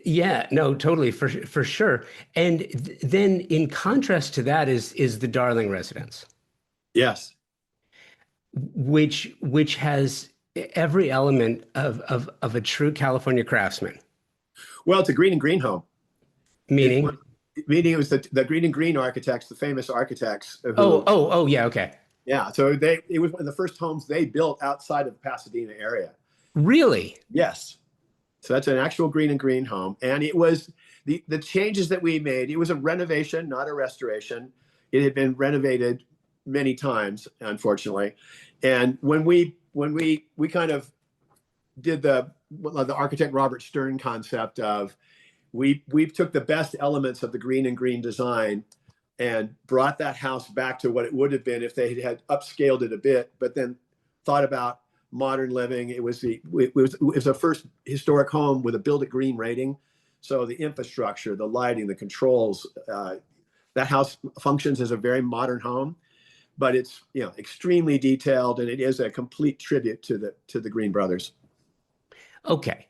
Yeah, no, totally, for sure. And then in contrast to that is the Darling residence, Yes. which has every element of a true California craftsman, Well, it's a green and green home. It, meaning, Meaning it was the green and green architects, the famous architects oh, yeah, okay. yeah. So it was one of the first homes they built outside of the Pasadena area. Really? Yes. So that's an actual green and green home. And it was the changes that we made. It was a renovation, not a restoration. It had been renovated many times, unfortunately. And when we kind of did the architect Robert Stern concept of we took the best elements of the green and green design and brought that house back to what it would have been if they had upscaled it a bit, but then thought about modern living. It was a first historic home with a Build It Green rating. So the infrastructure, the lighting, the controls, that house functions as a very modern home, but it's extremely detailed, and it is a complete tribute to the Green brothers. Okay.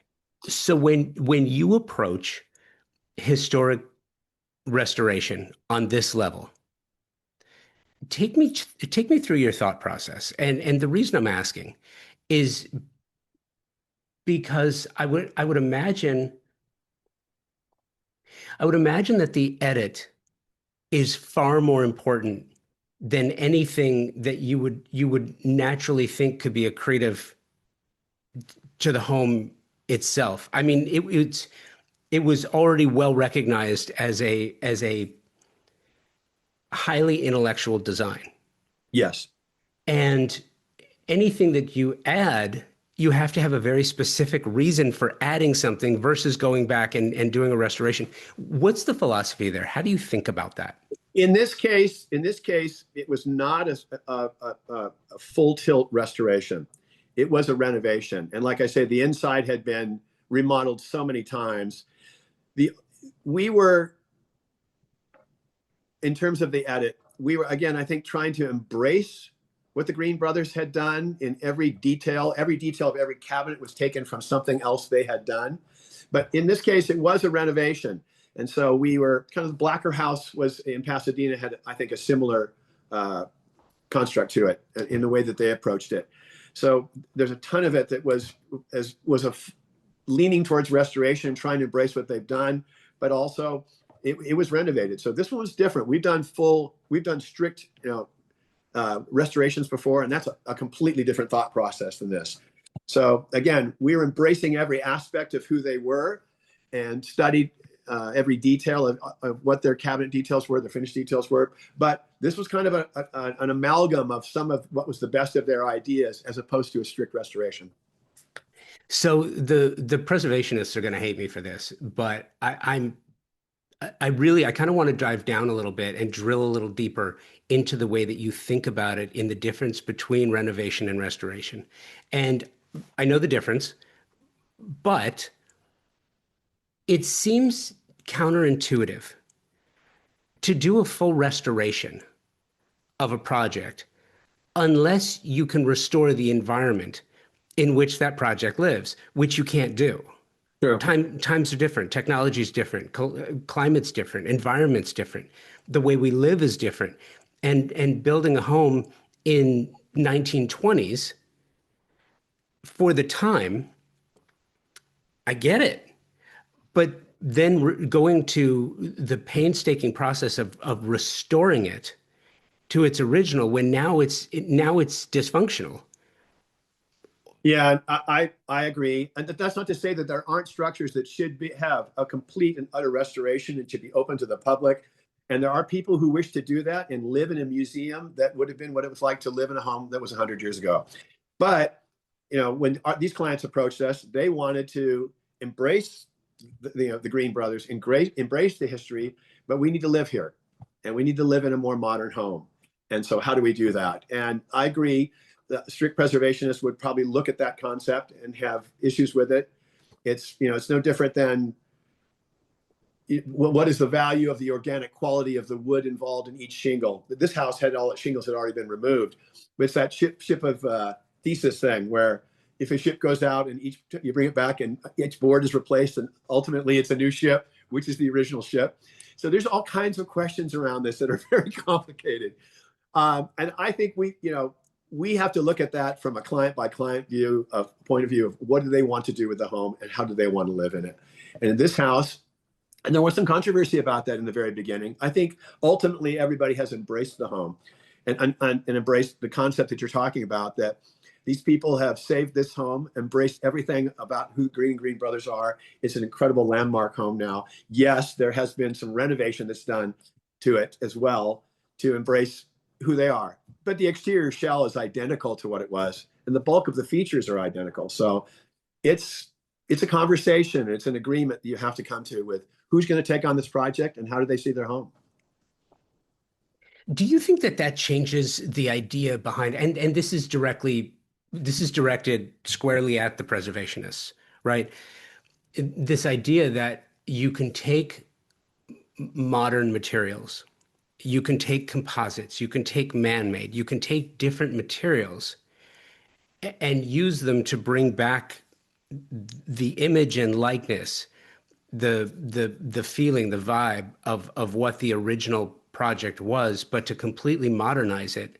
So when you approach historic restoration on this level, take me through your thought process. And the reason I'm asking is because I would imagine that the edit is far more important than anything that you would naturally think could be accretive to the home itself. I mean, it was already well recognized as a highly intellectual design. Yes. And anything that you add, you have to have a very specific reason for adding something versus going back and doing a restoration. What's the philosophy there? How do you think about that? In this case, it was not a full tilt restoration. It was a renovation, and like I said, the inside had been remodeled so many times. We were, in terms of the edit, we were again, I think, trying to embrace what the Green brothers had done in every detail. Every detail of every cabinet was taken from something else they had done. But in this case, it was a renovation. And so we were kind of, the Blacker House was in Pasadena, had, I think, a similar construct to it in the way that they approached it. So there's a ton of it that was leaning towards restoration, trying to embrace what they've done, but also it was renovated. So this one was different. We've done strict, restorations before, and that's a completely different thought process than this. So again, we were embracing every aspect of who they were and studied every detail of what their cabinet details were, the finished details were. But this was kind of an amalgam of some of what was the best of their ideas, as opposed to a strict restoration. So the preservationists are going to hate me for this, but I kind of want to dive down a little bit and drill a little deeper into the way that you think about it in the difference between renovation and restoration. And I know the difference, but it seems counterintuitive to do a full restoration of a project unless you can restore the environment in which that project lives, which you can't do. True. Times are different, technology is different, climate's different, environment's different, the way we live is different. And building a home in 1920s for the time, I get it. But then going to the painstaking process of restoring it to its original when now it's dysfunctional. Yeah, I agree. And that's not to say that there aren't structures that should have a complete and utter restoration and should be open to the public. And there are people who wish to do that and live in a museum that would have been what it was like to live in a home that was 100 years ago. But, when these clients approached us, they wanted to embrace the Green Brothers, embrace the history, but we need to live here and we need to live in a more modern home. And so how do we do that? And I agree that strict preservationists would probably look at that concept and have issues with it. It's no different than what is the value of the organic quality of the wood involved in each shingle. This house had all its shingles had already been removed. It's that ship of thesis thing where if a ship goes out and you bring it back and each board is replaced and ultimately it's a new ship, which is the original ship. So there's all kinds of questions around this that are very complicated. And I think we have to look at that from a client by client point of view of what do they want to do with the home and how do they want to live in it. And in this house, and there was some controversy about that in the very beginning. I think ultimately everybody has embraced the home and embraced the concept that you're talking about, that these people have saved this home, embraced everything about who Green Brothers are. It's an incredible landmark home now. Yes, there has been some renovation that's done to it as well to embrace who they are. But the exterior shell is identical to what it was, and the bulk of the features are identical. So it's a conversation. It's an agreement that you have to come to with who's going to take on this project and how do they see their home. Do you think that changes the idea behind, and this is directed squarely at the preservationists, right? This idea that you can take modern materials, you can take composites, you can take man-made, you can take different materials and use them to bring back the image and likeness, the feeling, the vibe of what the original project was, but to completely modernize it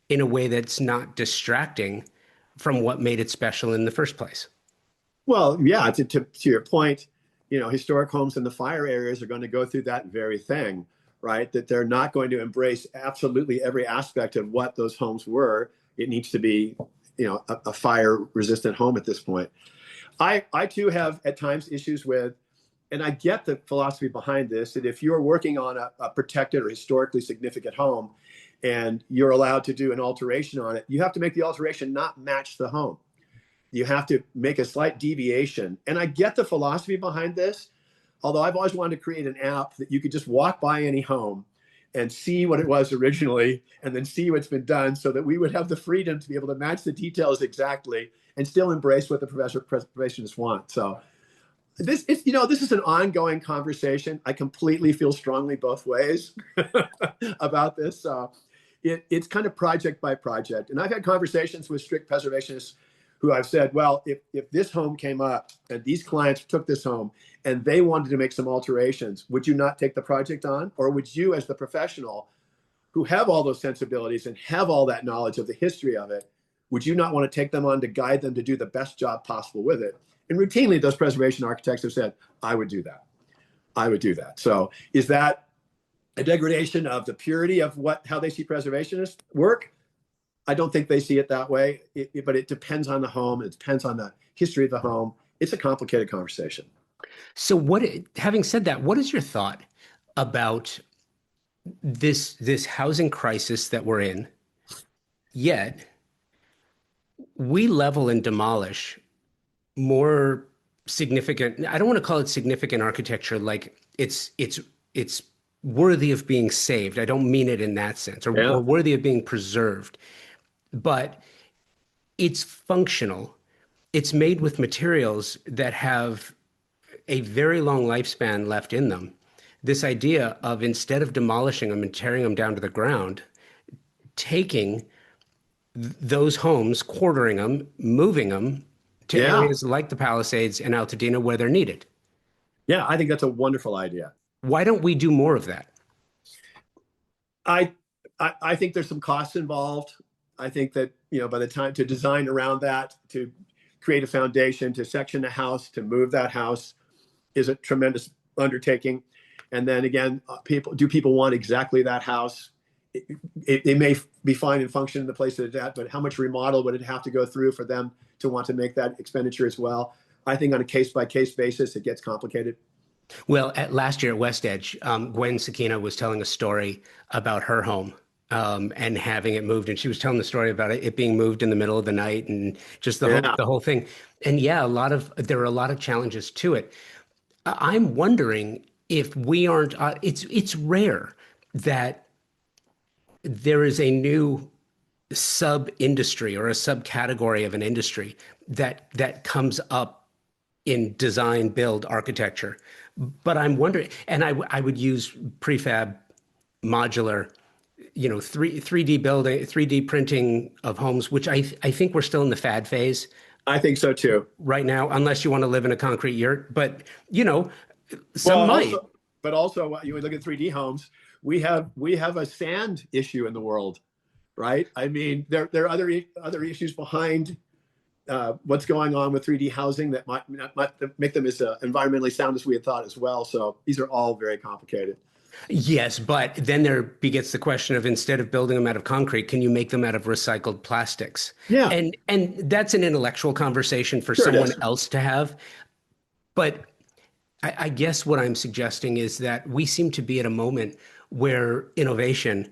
in a way that's not distracting from what made it special in the first place. Well, yeah, to your point, historic homes in the fire areas are going to go through that very thing, right? That they're not going to embrace absolutely every aspect of what those homes were. It needs to be, a fire-resistant home at this point. I too have at times issues with, and I get the philosophy behind this, that if you're working on a protected or historically significant home and you're allowed to do an alteration on it, you have to make the alteration not match the home. You have to make a slight deviation. And I get the philosophy behind this, although I've always wanted to create an app that you could just walk by any home and see what it was originally and then see what's been done, so that we would have the freedom to be able to match the details exactly and still embrace what the preservationists want. So this is an ongoing conversation. I completely feel strongly both ways about this. So it's kind of project by project. And I've had conversations with strict preservationists who I've said, well, if this home came up and these clients took this home and they wanted to make some alterations, would you not take the project on? Or would you, as the professional who have all those sensibilities and have all that knowledge of the history of it, would you not want to take them on to guide them to do the best job possible with it? And routinely, those preservation architects have said, I would do that. I would do that. So is that a degradation of the purity of how they see preservationists work? I don't think they see it that way, but it depends on the home. It depends on the history of the home. It's a complicated conversation. So having said that, what is your thought about this housing crisis that we're in? Yet we level and demolish more significant, I don't want to call it significant architecture, like it's worthy of being saved. I don't mean it in that sense, or worthy of being preserved. But it's functional. It's made with materials that have a very long lifespan left in them. This idea of, instead of demolishing them and tearing them down to the ground, taking those homes, quartering them, moving them, to Yeah. areas like the Palisades and Altadena where they're needed. Yeah, I think that's a wonderful idea. Why don't we do more of that? I, I think there's some costs involved. I think that, by the time to design around that, to create a foundation, to section a house, to move that house is a tremendous undertaking. And then again, people want exactly that house? It may be fine and function in the place that it's at, but how much remodel would it have to go through for them to want to make that expenditure as well? I think on a case by case basis, it gets complicated. Well, last year at West Edge, Gwen Sakina was telling a story about her home and having it moved, and she was telling the story about it being moved in the middle of the night and just Yeah, the whole thing. And yeah, there are a lot of challenges to it. I'm wondering if we aren't. It's rare that there is a new sub industry or a subcategory of an industry that comes up in design, build, architecture. But I'm wondering, and I would use prefab, modular, 3D building, 3D printing of homes, which I think we're still in the fad phase I think so too. right now, unless you want to live in a concrete yurt. But Well, some might. also, you look at 3D homes. We have a sand issue in the world, right? I mean, there are other issues behind what's going on with 3D housing that might make them as environmentally sound as we had thought as well. So these are all very complicated. Yes, but then there begets the question of, instead of building them out of concrete, can you make them out of recycled plastics? Yeah, And that's an intellectual conversation for sure it someone is. else to have. But I guess what I'm suggesting is that we seem to be at a moment where innovation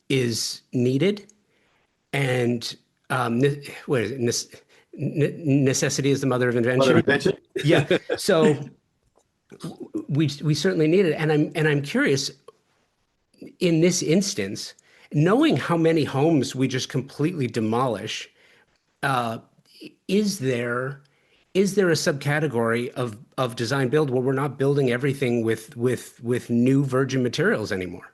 is needed, and what is it? Necessity is the mother of Mother invention. invention. Yeah. So we certainly need it, and I'm curious in this instance, knowing how many homes we just completely demolish. Uh, is there a subcategory of design build where we're not building everything with new virgin materials anymore?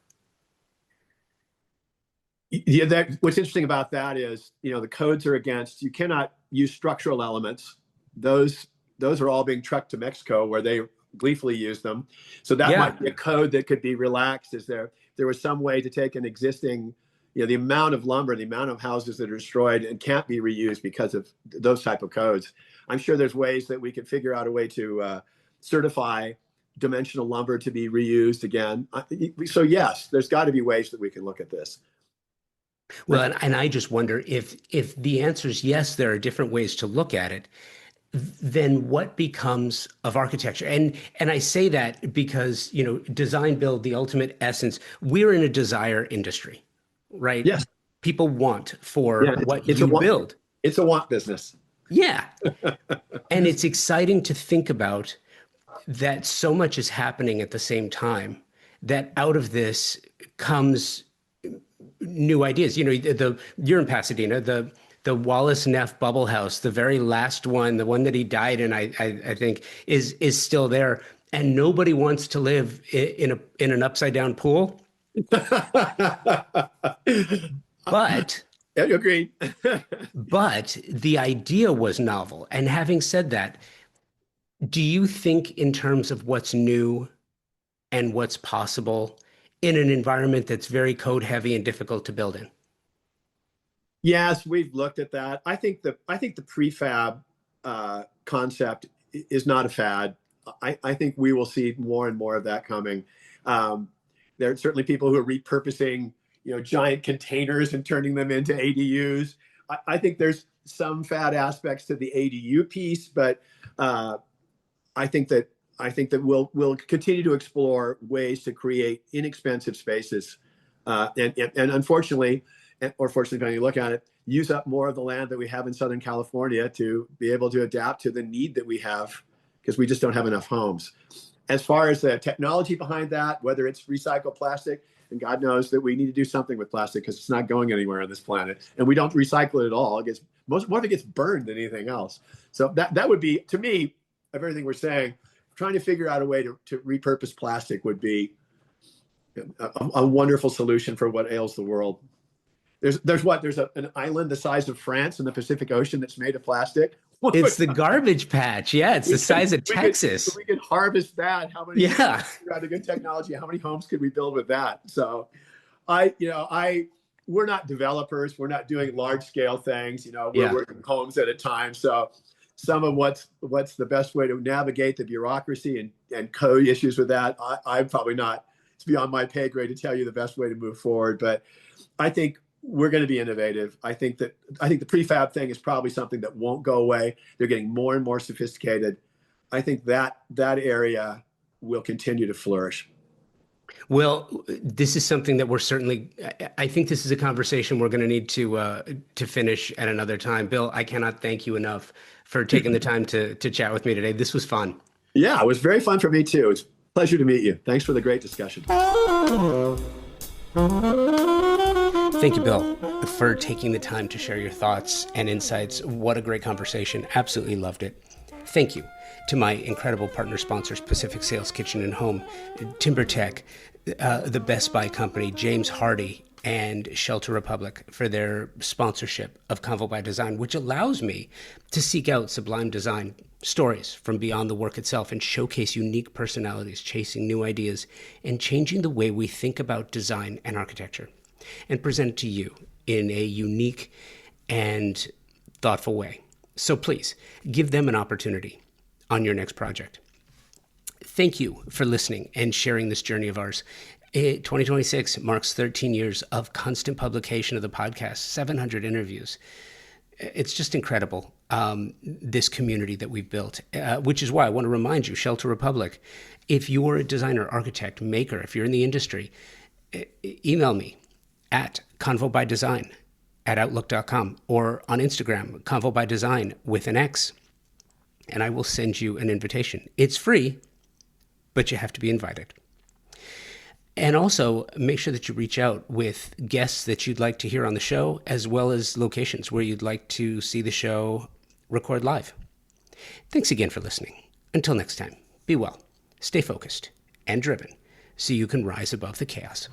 Yeah, what's interesting about that is, the codes are against, you cannot use structural elements. Those are all being trucked to Mexico where they gleefully use them. So that Yeah. might be a code that could be relaxed. There was some way to take an existing, the amount of lumber, the amount of houses that are destroyed and can't be reused because of those type of codes. I'm sure there's ways that we could figure out a way to certify dimensional lumber to be reused again. So yes, there's got to be ways that we can look at this. Well, and I just wonder if the answer is yes, there are different ways to look at it, then what becomes of architecture? And I say that because, design build, the ultimate essence, we're in a desire industry, right? Yes. People want for Yeah, what it's a you want. build. It's a want business. Yeah. And it's exciting to think about that so much is happening at the same time, that out of this comes new ideas. You're in Pasadena, the Wallace Neff Bubble House, the very last one, the one that he died in, I think is still there, and nobody wants to live in an upside down pool. But Agreed. but the idea was novel. And having said that, do you think in terms of what's new and what's possible in an environment that's very code heavy and difficult to build in? Yes, we've looked at that. I think the prefab concept is not a fad. I think we will see more and more of that coming. There are certainly people who are repurposing, giant containers and turning them into ADUs. I think there's some fad aspects to the ADU piece, but I think that we'll continue to explore ways to create inexpensive spaces, and unfortunately, or fortunately, depending on you look at it, use up more of the land that we have in Southern California to be able to adapt to the need that we have, because we just don't have enough homes. As far as the technology behind that, whether it's recycled plastic, and God knows that we need to do something with plastic because it's not going anywhere on this planet, and we don't recycle it at all. It gets more of it gets burned than anything else. So that would be, to me, of everything we're saying, trying to figure out a way to repurpose plastic would be a wonderful solution for what ails the world. There's an island the size of France in the Pacific Ocean that's made of plastic. It's the garbage patch. Yeah, it's the size of Texas. We could harvest that. How many? Yeah. Got a good technology. How many homes could we build with that? So, we're not developers. We're not doing large scale things. We're working homes at a time. So, some of what's the best way to navigate the bureaucracy and code issues with that, I'm probably not. It's beyond my pay grade to tell you the best way to move forward. But I think we're going to be innovative. I think the prefab thing is probably something that won't go away. They're getting more and more sophisticated. I think that area will continue to flourish. Well, this is something that I think this is a conversation we're going to need to finish at another time. Bill, I cannot thank you enough for taking the time to chat with me today. This was fun. Yeah, it was very fun for me too. It's a pleasure to meet you. Thanks for the great discussion. Thank you, Bill, for taking the time to share your thoughts and insights. What a great conversation. Absolutely loved it. Thank you to my incredible partner sponsors, Pacific Sales Kitchen and Home, TimberTech, the Best Buy Company, James Hardy, and Shelter Republic for their sponsorship of Convo by Design, which allows me to seek out sublime design stories from beyond the work itself and showcase unique personalities, chasing new ideas, and changing the way we think about design and architecture, and present it to you in a unique and thoughtful way. So please give them an opportunity on your next project. Thank you for listening and sharing this journey of ours. 2026 marks 13 years of constant publication of the podcast, 700 interviews. It's just incredible, this community that we've built, which is why I want to remind you, Shelter Republic, if you're a designer, architect, maker, if you're in the industry, email me at convobydesign@outlook.com or on Instagram, convobydesign with an X, and I will send you an invitation. It's free, but you have to be invited. And also make sure that you reach out with guests that you'd like to hear on the show, as well as locations where you'd like to see the show record live. Thanks again for listening. Until next time, be well, stay focused and driven so you can rise above the chaos.